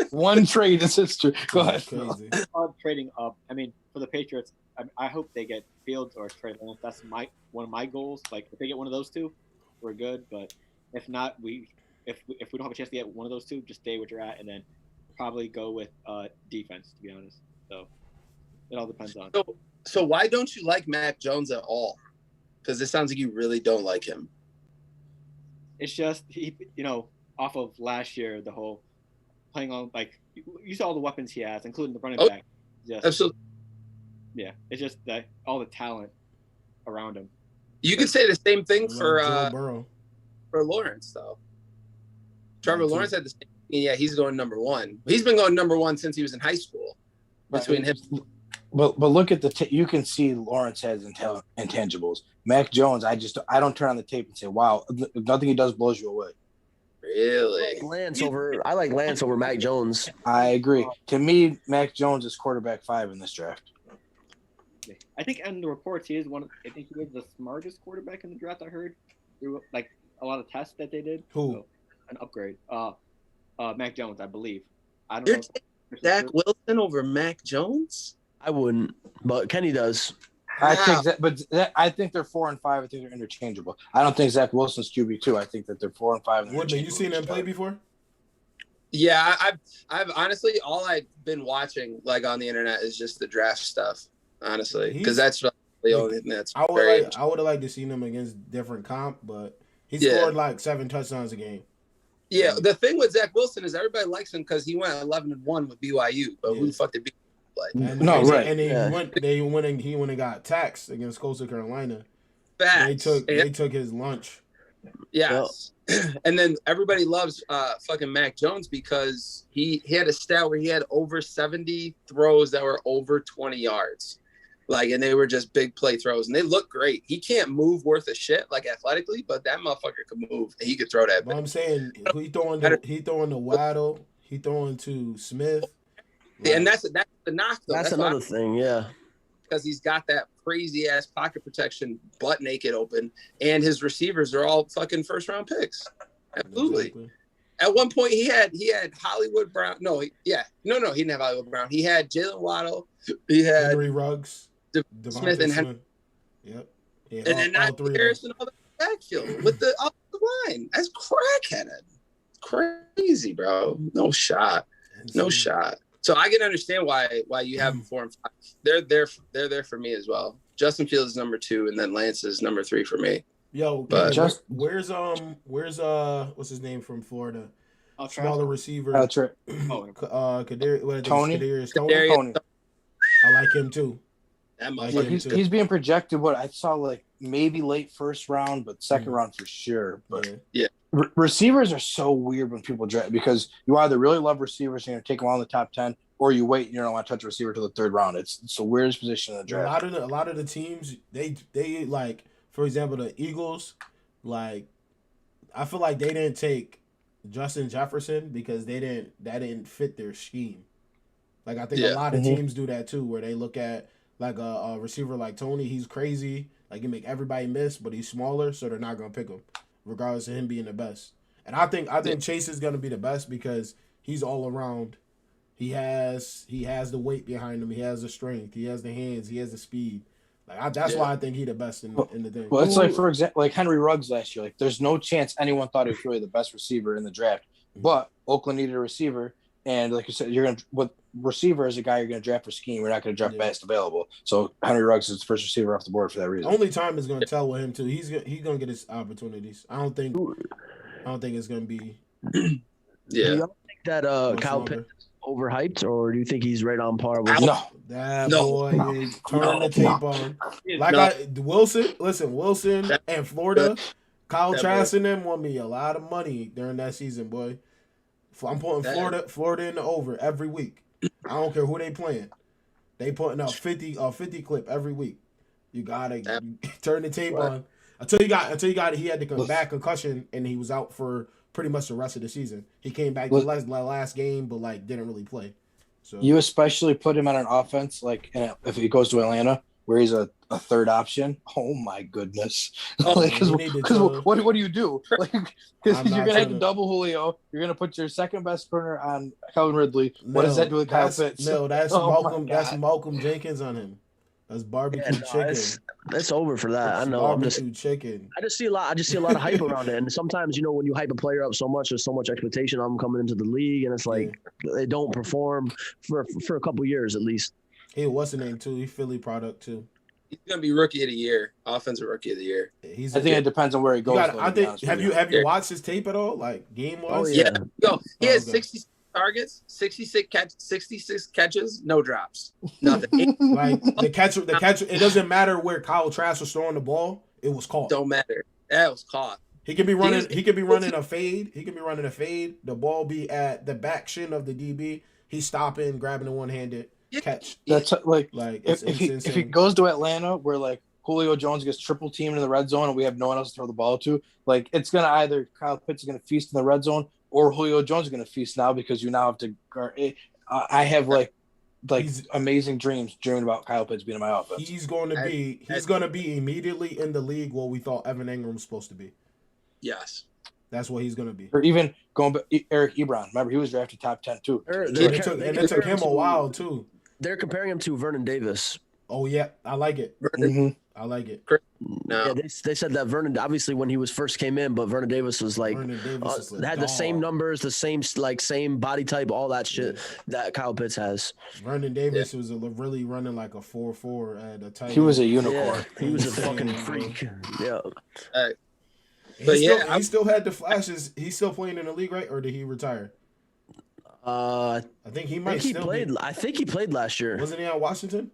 one trade is history. Go ahead. Trading up. I mean, for the Patriots, I hope they get Fields or Trey Lance. That's one of my goals. Like, if they get one of those two, we're good. But if not, if we don't have a chance to get one of those two, just stay where you're at, and then probably go with defense. To be honest, so it all depends on. So why don't you like Mac Jones at all? Because it sounds like you really don't like him. It's just off of last year, the whole playing on you saw all the weapons he has, including the running back. Just, absolutely. Yeah, it's just that all the talent around him. You could say the same thing for Burrow. For Lawrence though. Trevor Lawrence had the same. Yeah, he's going number one. He's been going number one since he was in high school. Between him. But look at you can see Lawrence has intangibles. Mac Jones, I don't turn on the tape and say, wow, nothing he does blows you away. Really? I like Lance over Mac Jones. I agree. To me, Mac Jones is quarterback 5 in this draft. I think in the reports he is I think he was the smartest quarterback in the draft. I heard through a lot of tests that they did. Who? So, an upgrade. Mac Jones, I believe. I don't You're know. taking Zach Wilson over Mac Jones? I wouldn't, but Kenny does. I think they're 4 and 5. I think they're interchangeable. I don't think Zach Wilson's QB2. I think that they're 4 and 5. What, you seen them play before? Yeah, I've honestly all I've been watching on the internet is just the draft stuff. Honestly, because that's the only thing that's. I would have liked to see him against different comp, but he scored 7 touchdowns a game. Yeah, the thing with Zach Wilson is everybody likes him because he went 11-1 with BYU, but who the fuck did BYU play? And he went and got taxed against Coastal Carolina. Facts. They took his lunch. Yes. And then everybody loves fucking Mac Jones because he had a stat where he had over 70 throws that were over 20 yards. And they were just big play throws, and they look great. He can't move worth a shit, athletically, but that motherfucker could move, and he could throw that. But I'm saying he throwing to Waddle, he throwing to Smith. And that's the knock, though. That's another thing, yeah. Because he's got that crazy ass pocket protection, butt naked open, and his receivers are all fucking first round picks. Absolutely. Exactly. At one point, he had Hollywood Brown. No, he didn't have Hollywood Brown. He had Jalen Waddle. He had Henry Ruggs. Smith and Henry. Yep. Yeah, and then not Harrison all the backfield with the offensive line. That's crackheaded. Crazy, bro. No shot. No shot. So I can understand why you have them 4 and 5. They're there for me as well. Justin Fields is number 2, and then Lance is number 3 for me. Yo, but where's what's his name from Florida? Smaller receiver. That's right. Tony. Tony. I like him too. He's being projected. What I saw, maybe late first round, but second round for sure. But yeah, receivers are so weird when people draft because you either really love receivers and you're taking them on the top 10, or you wait and you don't want to touch a receiver till the 3rd round. It's the weirdest position in the draft. A lot of the teams they for example the Eagles, I feel like they didn't take Justin Jefferson because that didn't fit their scheme. I think a lot of teams do that too, where they look at a receiver like Tony. He's crazy. He make everybody miss, but he's smaller, so they're not gonna pick him, regardless of him being the best. And I think Chase is gonna be the best because he's all around. He has the weight behind him. He has the strength. He has the hands. He has the speed. That's why I think he's the best in the thing. Well, it's for example, Henry Ruggs last year. There's no chance anyone thought he was really the best receiver in the draft. But Oakland needed a receiver, and like you said, receiver is a guy you're going to draft for scheme. We're not going to draft best available. So Henry Ruggs is the first receiver off the board for that reason. Only time is going to tell with him too. He's going to get his opportunities. I don't think it's going to be. Yeah. Do you think that Kyle Pitts is overhyped, or do you think he's right on par with? No. That boy is turning the tape on. Wilson and Florida, Kyle Trask and them won me a lot of money during that season, boy. I'm putting Florida in the over every week. I don't care who they playing. They putting up 50 clip every week. You gotta turn the tape on. Until he had the back concussion and he was out for pretty much the rest of the season. He came back the last game, but didn't really play. So you especially put him on an offense if he goes to Atlanta where he's a third option. Oh my goodness! Because what do you do? Because you're gonna have to double Julio. You're gonna put your second best corner on Calvin Ridley. What does that do with Kyle Pitts? No, that's Malcolm. That's Malcolm Jenkins on him. That's barbecue chicken. It's over for that. I know. Barbecue chicken. I just see a lot of hype around it, and sometimes when you hype a player up so much, there's so much expectation on them coming into the league, and it's like they don't perform for a couple years at least. Hey, what's the name too? He's Philly product too. He's gonna be rookie of the year, offensive rookie of the year. I think it depends on where he goes. Have you watched his tape at all? Like game wise? Oh yeah. He has 66 targets, 66 catches, no drops, nothing. Like the catcher. It doesn't matter where Kyle Trask was throwing the ball. It was caught. Don't matter. That was caught. He could be running. He could be running a fade. The ball be at the back shin of the DB. He's stopping, grabbing the one-handed catch. That's if he goes to Atlanta where like Julio Jones gets triple teamed in the red zone and we have no one else to throw the ball to, like it's gonna either Kyle Pitts is gonna feast in the red zone or Julio Jones is gonna feast now because you now have to. I have like amazing dreaming about Kyle Pitts being in my offense. He's going to be immediately in the league what we thought Evan Ingram was supposed to be. Yes. That's what he's going to be. Or even going back, Eric Ebron. Remember, he was drafted top 10 too. It took him a while too. They're comparing him to Vernon Davis. Oh yeah, I like it. I like it. No. Yeah, they said that Vernon obviously when he was first came in, but Vernon Davis was like had the same numbers, the same body type, all that shit that Kyle Pitts has. Vernon Davis was really running like a 4.4 at a tight. He was a unicorn. Yeah, he was a fucking freak. Yeah. He still had the flashes. He's still playing in the league, right? Or did he retire? I think he might. I think he played last year. Wasn't he on Washington?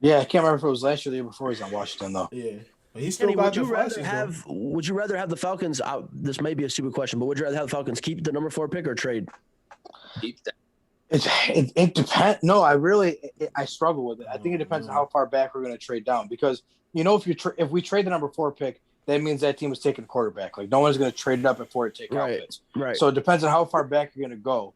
Yeah, I can't remember if it was last year or the year before. He's on Washington though. Yeah, but he still got the flashes. Would you rather have the Falcons? This may be a stupid question, but would you rather have the Falcons keep the number 4 pick or trade? Keep that. It depends. No, I struggle with it. I think it depends on how far back we're going to trade down because if we trade the number 4 pick, that means that team is taking a quarterback. Like no one's going to trade it up before it takes outfits. Right. So it depends on how far back you're going to go.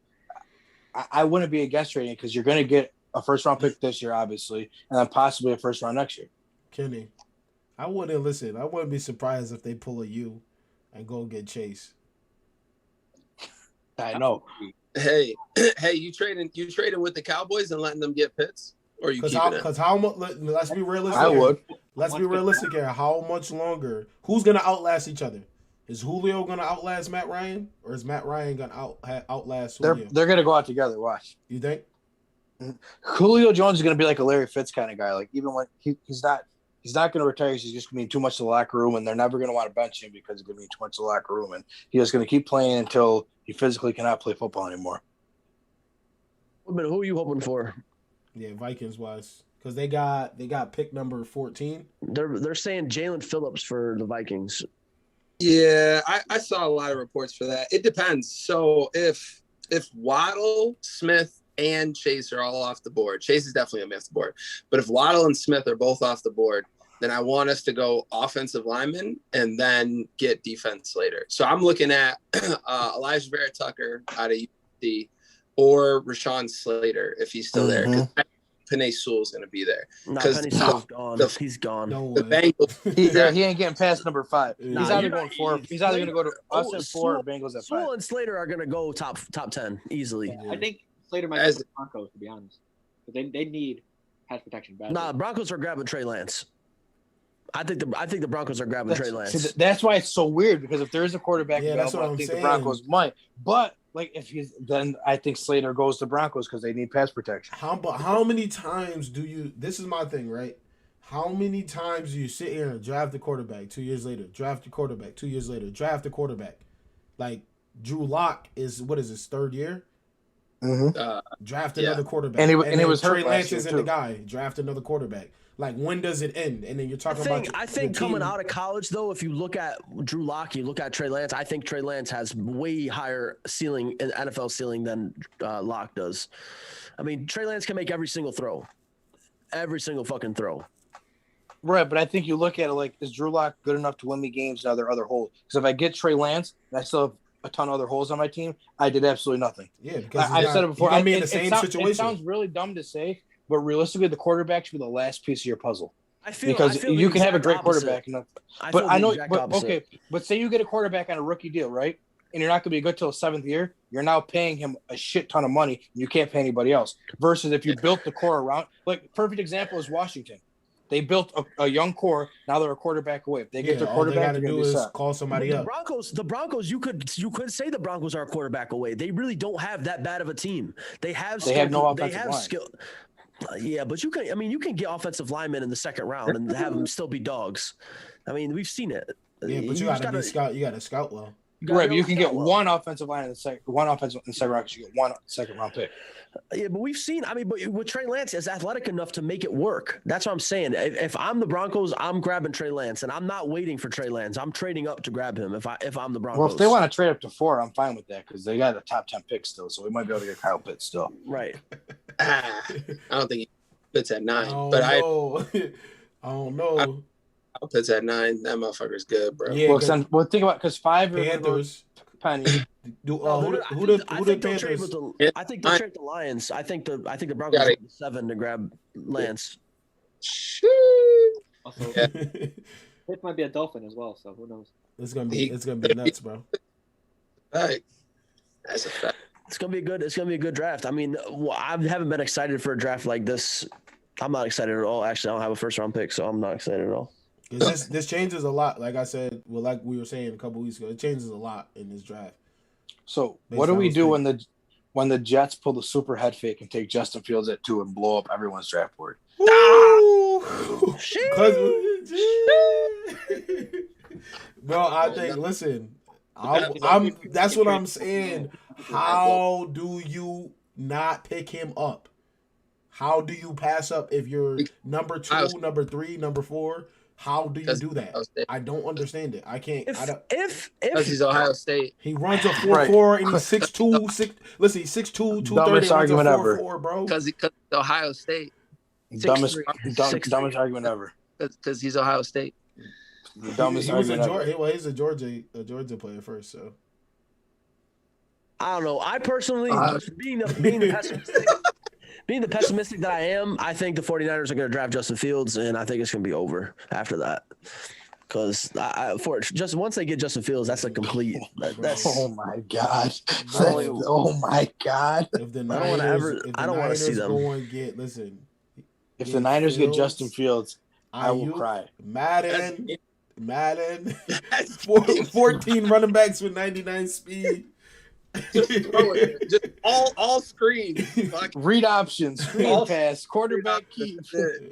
I wouldn't be against trading because you're going to get a first-round pick this year, obviously, and then possibly a first-round next year. Kenny, I wouldn't be surprised if they pull a U and go get Chase. I know. Hey, you trading with the Cowboys and letting them get Pitts? Or you keeping it? Because how much? Let's be realistic. I would. Let's be realistic here. How much longer? Who's going to outlast each other? Is Julio going to outlast Matt Ryan, or is Matt Ryan going to outlast Julio? They're going to go out together. Watch. You think? Julio Jones is going to be like a Larry Fitz kind of guy. Like even when he's not going to retire, he's just going to be too much to the locker room, and they're never going to want to bench him because it's going to be too much to the locker room, and he's just going to keep playing until he physically cannot play football anymore. But who are you hoping for? Yeah, Vikings wise, because they got pick number 14. They're saying Jalen Phillips for the Vikings. Yeah, I saw a lot of reports for that. It depends. So if Waddle, Smith, and Chase are all off the board, Chase is definitely going to be off the board. But if Waddle and Smith are both off the board, then I want us to go offensive lineman and then get defense later. So I'm looking at Elijah Vera-Tucker out of UC or Rashawn Slater if he's still there. Because Penei Sewell's going to be there. Because Penei gone. He's gone. No the Bengals. He ain't getting past number 5. Yeah. He's either going 4. He's either going to go to us at 4 or Bengals at 5. Sewell and Slater are going to go top 10 easily. Yeah. I think Slater might go to the Broncos, to be honest. But they need pass protection badly. Nah, Broncos are grabbing Trey Lance. I think the Broncos are grabbing Trey Lance. See, that's why it's so weird because if there is a quarterback, that's what I'm I think saying. the Broncos might. But like then I think Slater goes to Broncos because they need pass protection. How many times do you? This is my thing, right? How many times do you sit here and draft the quarterback 2 years later? Draft the quarterback 2 years later. Draft the quarterback. Like Drew Lock is his 3rd year? Draft another quarterback. And he was Trey hurt Lance last year, isn't the guy. Draft another quarterback. Like, when does it end? And then you're talking about. I think coming out of college, though, if you look at Drew Lock, you look at Trey Lance. I think Trey Lance has way higher ceiling, NFL ceiling than Lock does. I mean, Trey Lance can make every single throw, every single fucking throw. Right, but I think you look at it like, is Drew Lock good enough to win me games? Now there are other holes. Because if I get Trey Lance, and I still have a ton of other holes on my team, I did absolutely nothing. Yeah, because I've said it before. I'm in the same situation. It sounds really dumb to say, but realistically, the quarterback should be the last piece of your puzzle. I feel you can have a great quarterback. But I know, but say you get a quarterback on a rookie deal, right? And you're not going to be good till the 7th year. You're now paying him a shit ton of money. And you can't pay anybody else. Versus if you built the core around, like perfect example is Washington. They built a young core. Now they're a quarterback away. If they get their quarterback, all they're they going gotta to do be is set. call somebody up. The Broncos, you could say the Broncos are a quarterback away. They really don't have that bad of a team. They have no offensive line. skill. Yeah, but you can get offensive linemen in the second round and have them still be dogs. I mean, we've seen it. Yeah, but you gotta scout. You gotta scout well. Right, but you can get one offensive line in the second round because you get one second round pick. Yeah, but we've seen. I mean, but with Trey Lance is athletic enough to make it work. That's what I'm saying. If I'm the Broncos, I'm grabbing Trey Lance, and I'm not waiting for Trey Lance. I'm trading up to grab him. If I'm the Broncos. Well, if they want to trade up to 4, I'm fine with that because they got a top 10 pick still, so we might be able to get Kyle Pitts still. Right. I don't think he fits at 9, I don't know. Kyle Pitts at 9. That motherfucker's good, bro. Yeah, well, think about because 5 Panthers. Penny. Who the Panthers? I think they'll trade the Lions. I think the Broncos are 7 to grab Lance. Also, Yeah. Pitts might be a Dolphin as well, so who knows? It's gonna be nuts, bro. Right. That's a fact. It's gonna be a good draft. I mean, I haven't been excited for a draft like this. I'm not excited at all. Actually, I don't have a first round pick, so I'm not excited at all. Because this changes a lot. Like I said, like we were saying a couple weeks ago, it changes a lot in this draft. So what do we do when the Jets pull the super head fake and take Justin Fields at 2 and blow up everyone's draft board? Bro, I think. Listen, I'm. That's what I'm saying. How do you not pick him up? How do you pass up if you're number 2, number 3, number 4? How do you do that? I don't understand it. I can't. If he's Ohio State, he runs a 4.4 and he's 6'2". Listen, he's 6'2", 230. Dumbest argument ever, bro. Because Ohio State. Dumbest argument ever. Because he's Ohio State. The dumbest argument ever. Well, he's a Georgia player first, so. I don't know. I personally, being the pessimistic that I am, I think the 49ers are going to draft Justin Fields, and I think it's going to be over after that. Because once they get Justin Fields, that's a complete. Oh my god! Oh my god! If the Niners, I don't want to see them. If the Niners get Justin Fields, I will cry. Madden, 14 running backs with 99 speed. just all screens. Read options, screen pass, quarterback keep.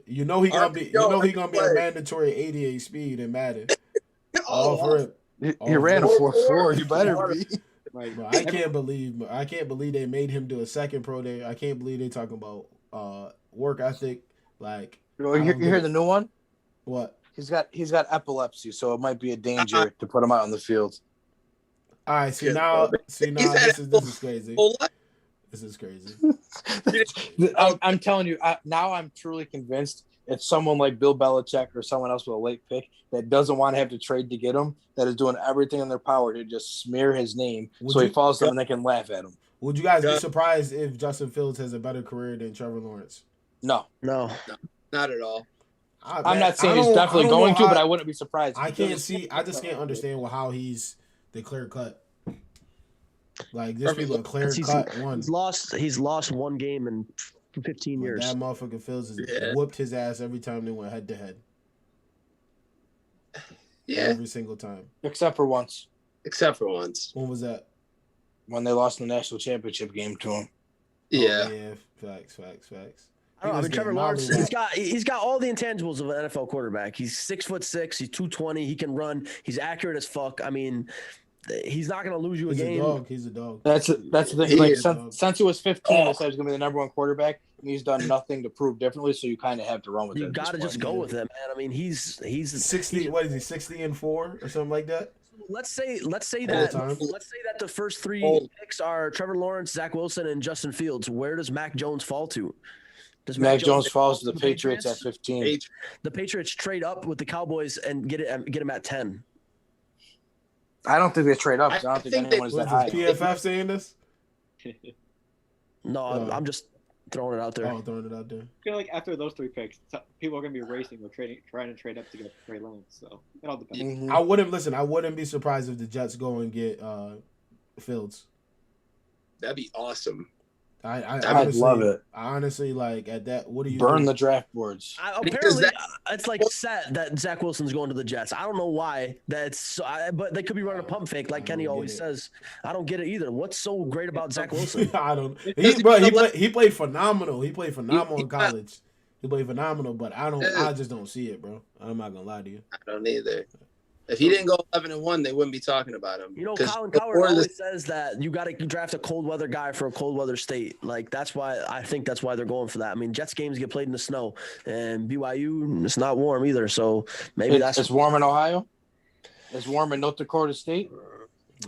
You know he gonna be a mandatory 88 speed in Madden. He ran a 4.4. You better be. Right, bro, I can't believe they made him do a second pro day. I can't believe they talking about work ethic. Like, you hear the new one? What? He's got epilepsy, so it might be a danger to put him out on the field. All right, see now this is crazy. This is crazy. I'm telling you, now I'm truly convinced it's someone like Bill Belichick or someone else with a late pick that doesn't want to have to trade to get him, that is doing everything in their power to just smear his name he falls to them and they can laugh at him. Would you guys be surprised if Justin Fields has a better career than Trevor Lawrence? No, not at all. I'm not saying he's definitely going to, but I wouldn't be surprised. I just can't understand how he's the clear cut. Like this people a clear cut one. He's lost one game in 15 years. That motherfucker Fields has whooped his ass every time they went head to head. Yeah. Every single time. Except for once. When was that? When they lost the national championship game to him. Yeah. Oh, yeah. Facts. I mean, Trevor Lawrence, he's got all the intangibles of an NFL quarterback. He's 6'6", he's 220, he can run, he's accurate as fuck. I mean, he's not going to lose you a game. He's a dog. That's the thing. Like since he was 15, they said he's going to be the number one quarterback, and he's done nothing to prove differently. So you kind of have to run with it. You got to just go with it, man. I mean, he's 60. What is he? 60-4 or something like that. Let's say that the first 3 picks are Trevor Lawrence, Zach Wilson, and Justin Fields. Where does Mac Jones fall to? Does Mac Jones falls to the Patriots at 15. The Patriots trade up with the Cowboys and get him at 10. I don't think they trade up. I don't think anyone is that high. PFF saying this? No, I'm just throwing it out there. Oh, throwing it out there. I feel like after those 3 picks, people are going to be racing or trying to trade up to get Trey Lance. So it all depends. Mm-hmm. I wouldn't be surprised if the Jets go and get Fields. That'd be awesome. I love it. I honestly like at that. What do you burn do? the draft boards? Apparently, it's like set that Zach Wilson's going to the Jets. I don't know why. But they could be running a pump fake, like Kenny always says. I don't get it either. What's so great about Zach Wilson? I don't. He played phenomenal. He played phenomenal in college. He played phenomenal, but I just don't see it, bro. I'm not gonna lie to you. I don't either. If he didn't go 11-1, they wouldn't be talking about him. You know, Colin Cowherd always says that you got to draft a cold weather guy for a cold weather state. Like that's why they're going for that. I mean, Jets games get played in the snow, and BYU it's not warm either. So maybe it's warm in Ohio. It's warm in North Dakota State.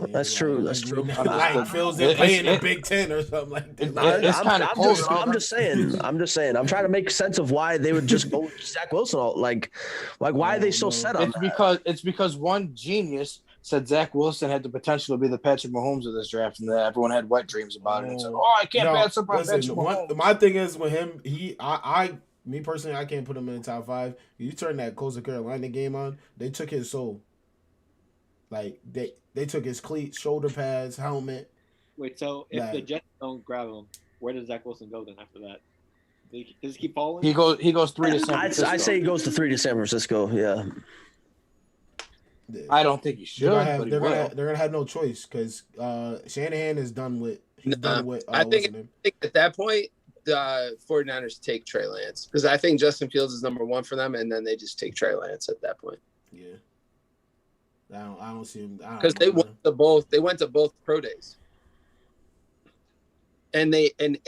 That's true. That's true. Like Phil's in playing in Big Ten or something like that. It's kind of cold. I'm just saying. I'm trying to make sense of why they would just go Zach Wilson. Like why are they so set on that? It's because one genius said Zach Wilson had the potential to be the Patrick Mahomes of this draft, and that everyone had wet dreams about it. And said, I can't pass up on Patrick Mahomes. My thing is with him, me personally, I can't put him in the top 5. You turn that Coastal Carolina game on, they took his soul. Like they took his cleats, shoulder pads, helmet. Wait, so if the Jets don't grab him, where does Zach Wilson go then after that? Does he keep falling? He goes 3 to San Francisco. I say he goes to 3 to San Francisco. Yeah. I don't think he should. They're gonna have no choice because Shanahan is done with. I think at that point the 49ers take Trey Lance because I think Justin Fields is number 1 for them, and then they just take Trey Lance at that point. Yeah. I don't see him because they went to both pro days, and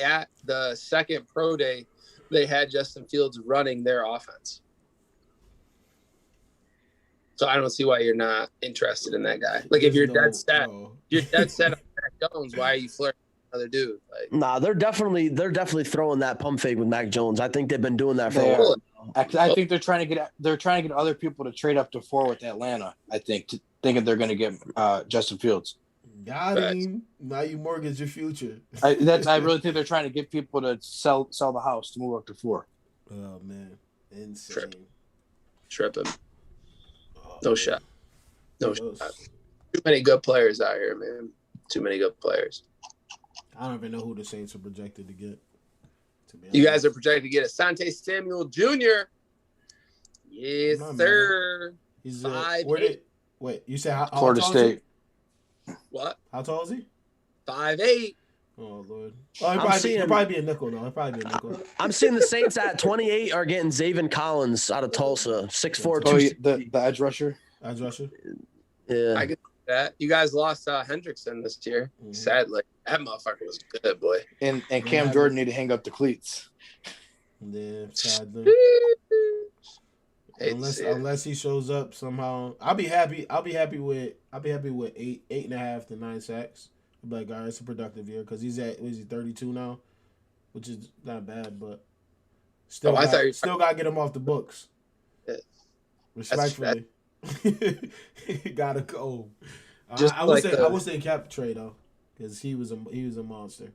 at the second pro day, they had Justin Fields running their offense. So I don't see why you're not interested in that guy. Like if you're dead set on Mac Jones, why are you flirting with another dude? Like, nah, they're definitely throwing that pump fake with Mac Jones. I think they've been doing that for a while. I think they're trying to get other people to trade up to 4 with Atlanta. I think thinking they're going to get Justin Fields. Got him. Now you mortgage your future. I really think they're trying to get people to sell the house to move up to 4. Oh man, insane. Tripping. No shot. No shot. Too many good players out here, man. Too many good players. I don't even know who the Saints are projected to get. You guys are projected to get Asante Samuel Jr. Yes, sir. He's 5'8". Wait, you said how Florida State. What? How tall is he? 5'8". Oh Lord. He'll probably be a nickel though. I'm seeing the Saints at 28 are getting Zaven Collins out of Tulsa, 6'4". The edge rusher. Edge rusher. Yeah. I get that. You guys lost Hendrickson this year. Mm-hmm. Sadly, that motherfucker was good, boy. And Cam Jordan need to hang up the cleats. Yeah, sadly. Unless he shows up somehow, I'll be happy. I'll be happy with 8.5 to 9 sacks. I'll be like, all right, it's a productive year because he's 32 now, which is not bad, but still got to get him off the books. Respectfully, gotta go. I would say cap trade though, because he was a monster.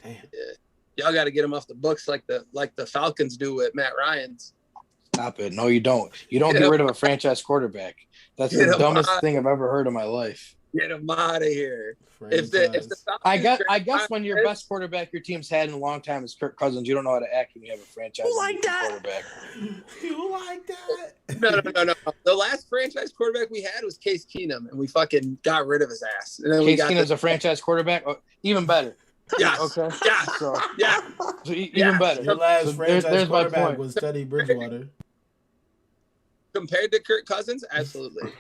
Damn. Yeah. Y'all got to get him off the books like the Falcons do with Matt Ryan's. Stop it! No, you don't. You don't get rid of a franchise quarterback. That's the dumbest thing I've ever heard in my life. Get him out of here. Franchise. If the I guess when your best quarterback your team's had in a long time is Kirk Cousins, you don't know how to act when you have a franchise quarterback. You like that? No. The last franchise quarterback we had was Case Keenum, and we fucking got rid of his ass. And then Case Keenum's a franchise quarterback? Oh, even better. Yes. Okay. Yeah. So even yes. better. Your last franchise quarterback was Teddy Bridgewater. Compared to Kirk Cousins, absolutely.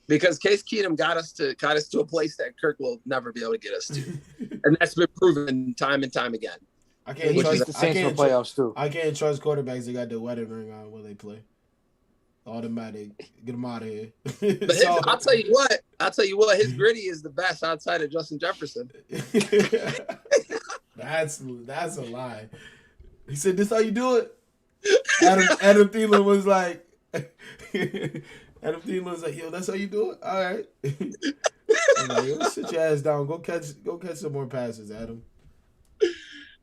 Because Case Keenum got us to a place that Kirk will never be able to get us to, and that's been proven time and time again. I can't trust the Saints for playoffs too. I can't trust quarterbacks that got their wedding ring on when they play. Automatic, get them out of here. But I'll tell you what. His gritty is the best outside of Justin Jefferson. That's a lie. He said, "This how you do it." Adam Thielen was like, "Yo, that's how you do it." All right. I'm like, yo, sit your ass down. Go catch some more passes, Adam.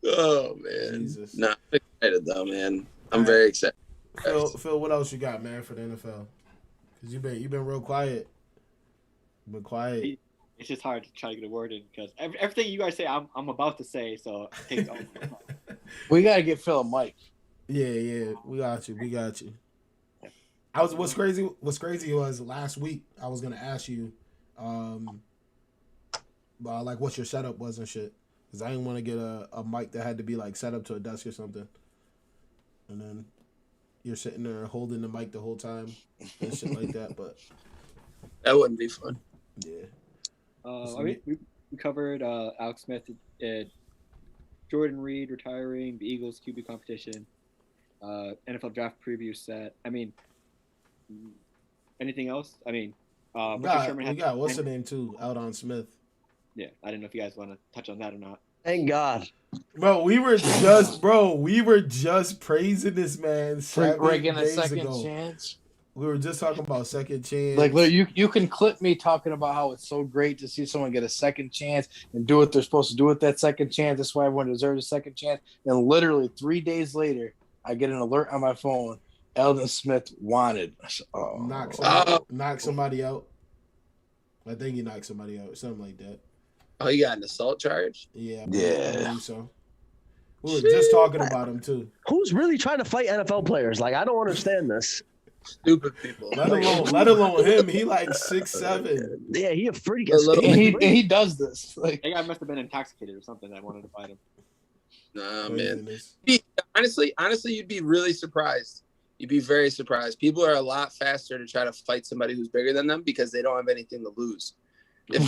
Oh man, Jesus. Nah, I'm excited though, man. I'm very excited. Phil, what else you got, man, for the NFL? Because you've been real quiet. You've been quiet. It's just hard to try to get a word in because everything you guys say, I'm about to say. So it takes all my time. We gotta get Phil a mic. Yeah, we got you. What's crazy was last week I was gonna ask you, like what your setup was and shit, because I didn't want to get a mic that had to be like set up to a desk or something, and then you're sitting there holding the mic the whole time and shit like that. But that wouldn't be fun. Yeah. We covered Alex Smith, Jordan Reed retiring, the Eagles QB competition, NFL draft preview set. I mean, anything else? I mean, we got what's the name too? Out on Smith. Yeah, I didn't know if you guys want to touch on that or not. Thank God. Bro, we were just praising this man For getting a days second ago. chance. We were just talking about second chance. Like, look, you can clip me talking about how it's so great to see someone get a second chance and do what they're supposed to do with that second chance. That's why everyone deserves a second chance. And literally 3 days later, I get an alert on my phone. Eldon Smith wanted. Knock somebody out. I think he knocked somebody out, something like that. Oh, he got an assault charge? Yeah. I Yeah. believe so. We were just talking about him too. Who's really trying to fight NFL players? Like, I don't understand this. Stupid people. Let alone him. He like 6'7". Yeah, he a freak. And he does this. Like, That guy must have been intoxicated or something. I wanted to fight him. Nah, man. Honestly, you'd be really surprised. You'd be very surprised. People are a lot faster to try to fight somebody who's bigger than them because they don't have anything to lose. If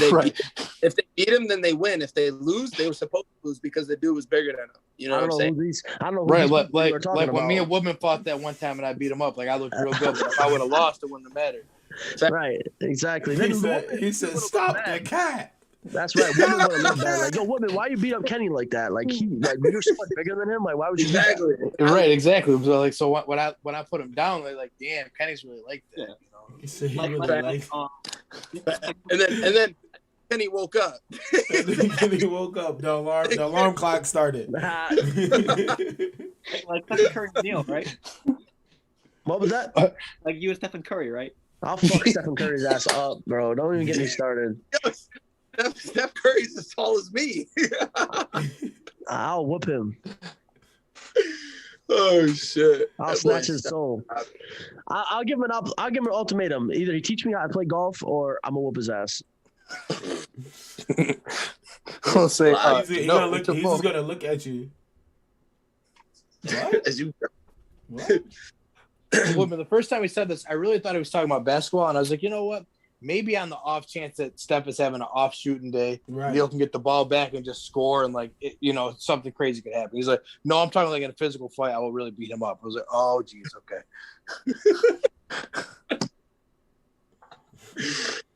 they beat him, then they win. If they lose, they were supposed to lose because the dude was bigger than them. You know what I'm saying? I don't know. Right, like when me and Woodman fought that one time and I beat him up, like I looked real good. But if I would have lost, it wouldn't have mattered. Right, exactly. He said, "Stop the cat." That's right. Woodman would have looked bad. Like, yo, Woodman, why you beat up Kenny like that? Like you're so much bigger than him. Like, why would you? Exactly. Right, exactly. So when I put him down, like, damn, Kenny's really like that. Yeah. You know? He said he really liked. And then Kenny woke up. Kenny woke up. The alarm clock started. Like Stephen Curry Neal, right? What was that? Like you and Stephen Curry, right? I'll fuck Stephen Curry's ass up, bro. Don't even get me started. Steph Curry's as tall as me. I'll whoop him. Oh shit! I'll snatch his soul. I'll give him an ultimatum. Either he teach me how to play golf, or I'm gonna whoop his ass. I'll say, he's just gonna look at you. What? As you. What? Woodman, the first time he said this, I really thought he was talking about basketball, and I was like, you know what? Maybe on the off chance that Steph is having an off shooting day, Right. Neil can get the ball back and just score, and something crazy could happen. He's like, no, I'm talking like in a physical fight, I will really beat him up. I was like, oh, geez, okay.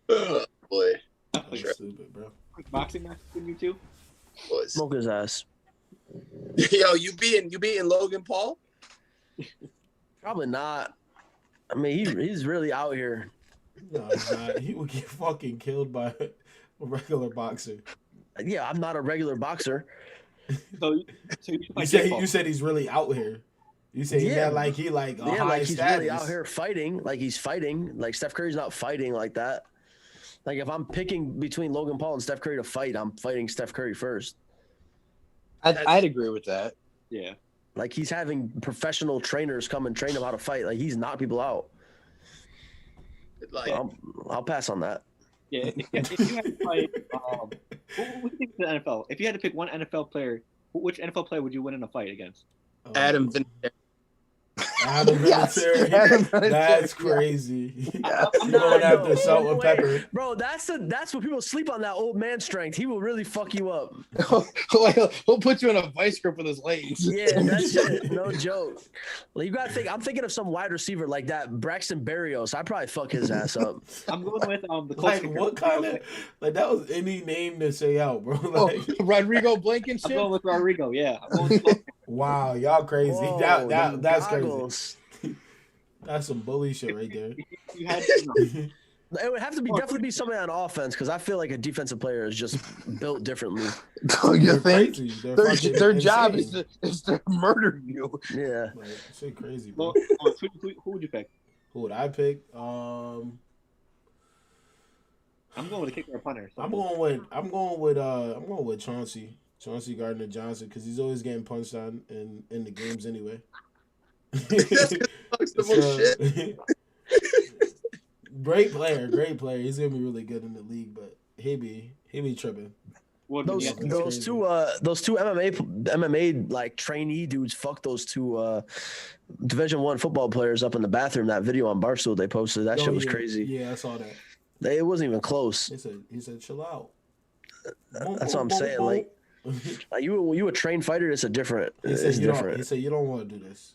Oh boy. That's stupid, bro. Quick boxing match between you two. Boys. Smoke his ass. Yo, you beating Logan Paul? Probably not. I mean, he's really out here. No, he's not. He would get fucking killed by a regular boxer. Yeah, I'm not a regular boxer. So you You said he's really out here. You say Yeah. like He's status. really out here fighting. Like he's fighting. Like Steph Curry's not fighting like that. Like if I'm picking between Logan Paul and Steph Curry to fight, I'm fighting Steph Curry first. I'd agree with that. Yeah. Like he's having professional trainers come and train him how to fight. Like he's knocking people out. Like, I'll pass on that. Yeah. If you had to fight, what do you think of the NFL? If you had to pick one NFL player, which NFL player would you win in a fight against? Adam Vinatieri. Adam Vinatieri. That's crazy. I'm You're going after no salt and way. pepper. Bro, that's what people sleep on, that old man strength. He will really fuck you up. He'll put you in a vice grip with his legs. Yeah, that's it. No joke. Well, you gotta think. I'm thinking of some wide receiver like that, Braxton Berrios. I'd probably fuck his ass up. I'm going with the Colts. Like what kind of that was any name to say out, bro? Like, Rodrigo Blankenship. I'm going with Rodrigo. Yeah. I'm going with wow, y'all crazy. Whoa, That's goggles. crazy. That's some bully shit right there. you had It would have to definitely be somebody on offense because I feel like a defensive player is just built differently. Don't you They're think? crazy. They're Their job insane. is to murder you. Yeah. Like, shit crazy, bro. who would you pick? Who would I pick? I'm going with a kicker or punter. I'm going with Chauncey Gardner Johnson because he's always getting punched on in the games anyway. That's the most shit. Great player. He's gonna be really good in the league, but he be tripping. Those two MMA like trainee dudes. Fuck those two Division I football players up in the bathroom. That video on Barstool they posted. That shit was crazy. Yeah, I saw that. It wasn't even close. He said, chill out. That's what I'm saying. Like you a trained fighter. It's a different. He said you don't want to do this.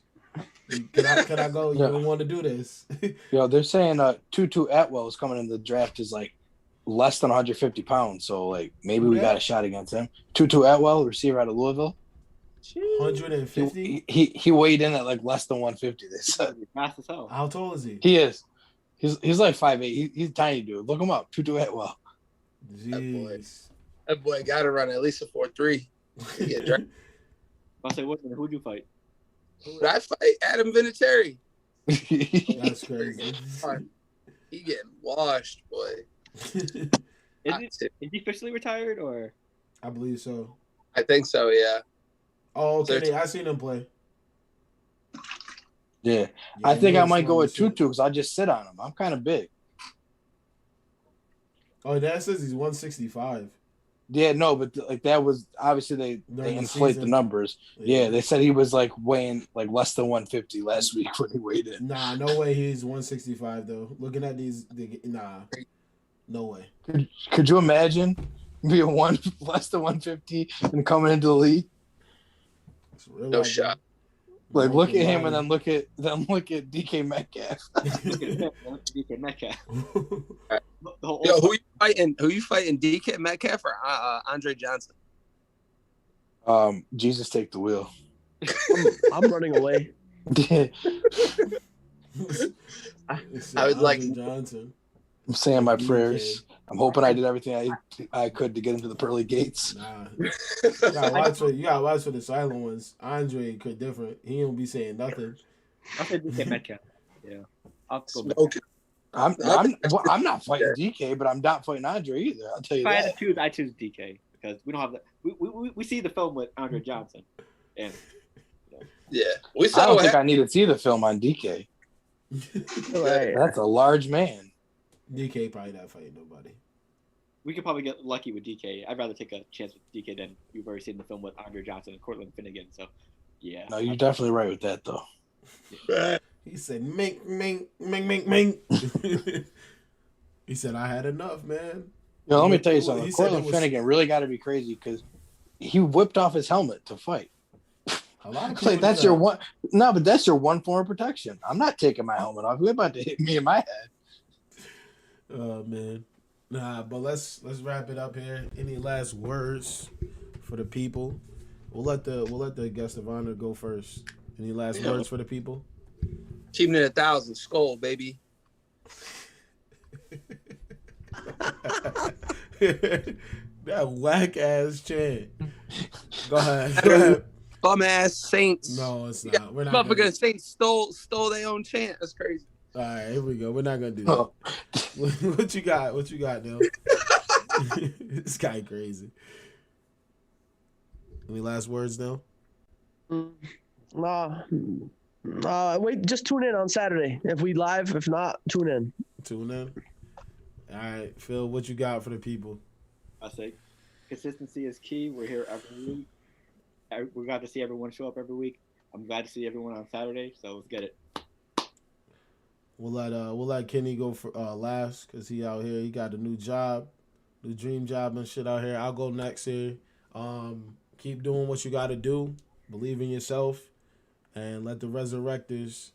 Can I go? You don't want to do this. Yo, they're saying Tutu Atwell is coming in the draft is like less than 150 pounds. So like maybe we got a shot against him. Tutu Atwell, receiver out of Louisville. 150. He weighed in at like less than 150. They said. Fast as hell. How tall is he? He is. He's like 5'8". He's a tiny dude. Look him up. Tutu Atwell. Jeez. That boy got to run at least a 4.3. I'll say, who'd you fight? Who would I fight? Adam Vinatieri. That's crazy. He getting washed, boy. Is he officially retired or? I believe so. I think so, yeah. Oh, okay. I seen him play. Yeah. I think I might go with Tutu because I just sit on him. I'm kind of big. Oh, that says he's 165. Yeah, no, but like that was obviously they inflate the numbers. Yeah, they said he was like weighing like less than 150 last week when he weighed in. Nah, no way he's 165 though. Looking at no way. Could you imagine being less than 150 and coming into the league? No shot. Like look at him and then look at DK Metcalf. DK Metcalf. Yo, who you fighting? DK Metcalf or Andre Johnson? Jesus, take the wheel. I'm running away. I would like Johnson. I'm saying my prayers. I'm hoping I did everything I could to get into the pearly gates. Nah, you gotta watch for the silent ones. Andre could different. He don't be saying nothing. I'll say DK Metcalf. Yeah, I'll go. Okay. I'm not fighting DK, but I'm not fighting Andre either. I'll tell you if that. I choose DK because we don't have the. We see the film with Andre Johnson, and yeah, I don't think I need to see the film on DK. That's a large man. DK probably not fighting nobody. We could probably get lucky with DK. I'd rather take a chance with DK than you've already seen the film with Andre Johnson and Cortland Finnegan. So, yeah. No, you're definitely right with that, though. He said, mink, mink, mink, mink, mink. He said, I had enough, man. Yo, let me tell you something. Cortland Finnegan really got to be crazy because he whipped off his helmet to fight. A lot of like that's your one. No, but that's your one form of protection. I'm not taking my helmet off. You're about to hit me in my head. Oh man, nah. But let's wrap it up here. Any last words for the people? We'll let the guest of honor go first. Any last words for the people? Keeping it 1,000. Skull, baby. That whack ass chant. Go ahead. Bum ass Saints. No, it's not. We're not. Motherfucking Saints stole their own chant. That's crazy. All right, here we go. We're not gonna do that. What you got? What you got, Neil? This guy crazy. Any last words, Neil? Wait, just tune in on Saturday. If we live, if not, tune in. Tune in. All right, Phil, what you got for the people? I say consistency is key. We're here every week. We're glad to see everyone show up every week. I'm glad to see everyone on Saturday. So let's get it. We'll let Kenny go for last because he out here. He got a new job, new dream job and shit out here. I'll go next here. Keep doing what you got to do. Believe in yourself, and let the resurrectors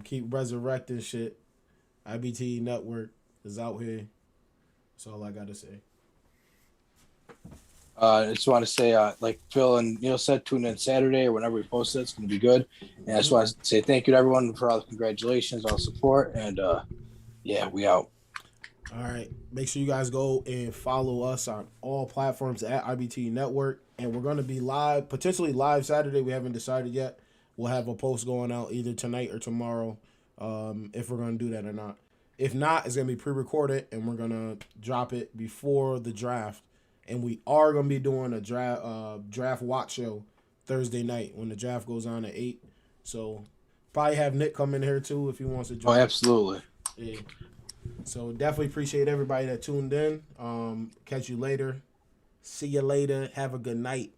keep resurrecting shit. IBTE Network is out here. That's all I got to say. I just want to say, like Phil and Neil said, tune in Saturday or whenever we post it. It's going to be good. And I just want to say thank you to everyone for all the congratulations, all the support. And, yeah, we out. All right. Make sure you guys go and follow us on all platforms at IBTE Network. And we're going to be live, potentially live Saturday. We haven't decided yet. We'll have a post going out either tonight or tomorrow if we're going to do that or not. If not, it's gonna be pre-recorded, and we're gonna drop it before the draft. And we are gonna be doing a draft watch show Thursday night when the draft goes on at 8. So probably have Nick come in here too if he wants to Oh, join. absolutely. Yeah. So definitely appreciate everybody that tuned in. Catch you later. See you later. Have a good night.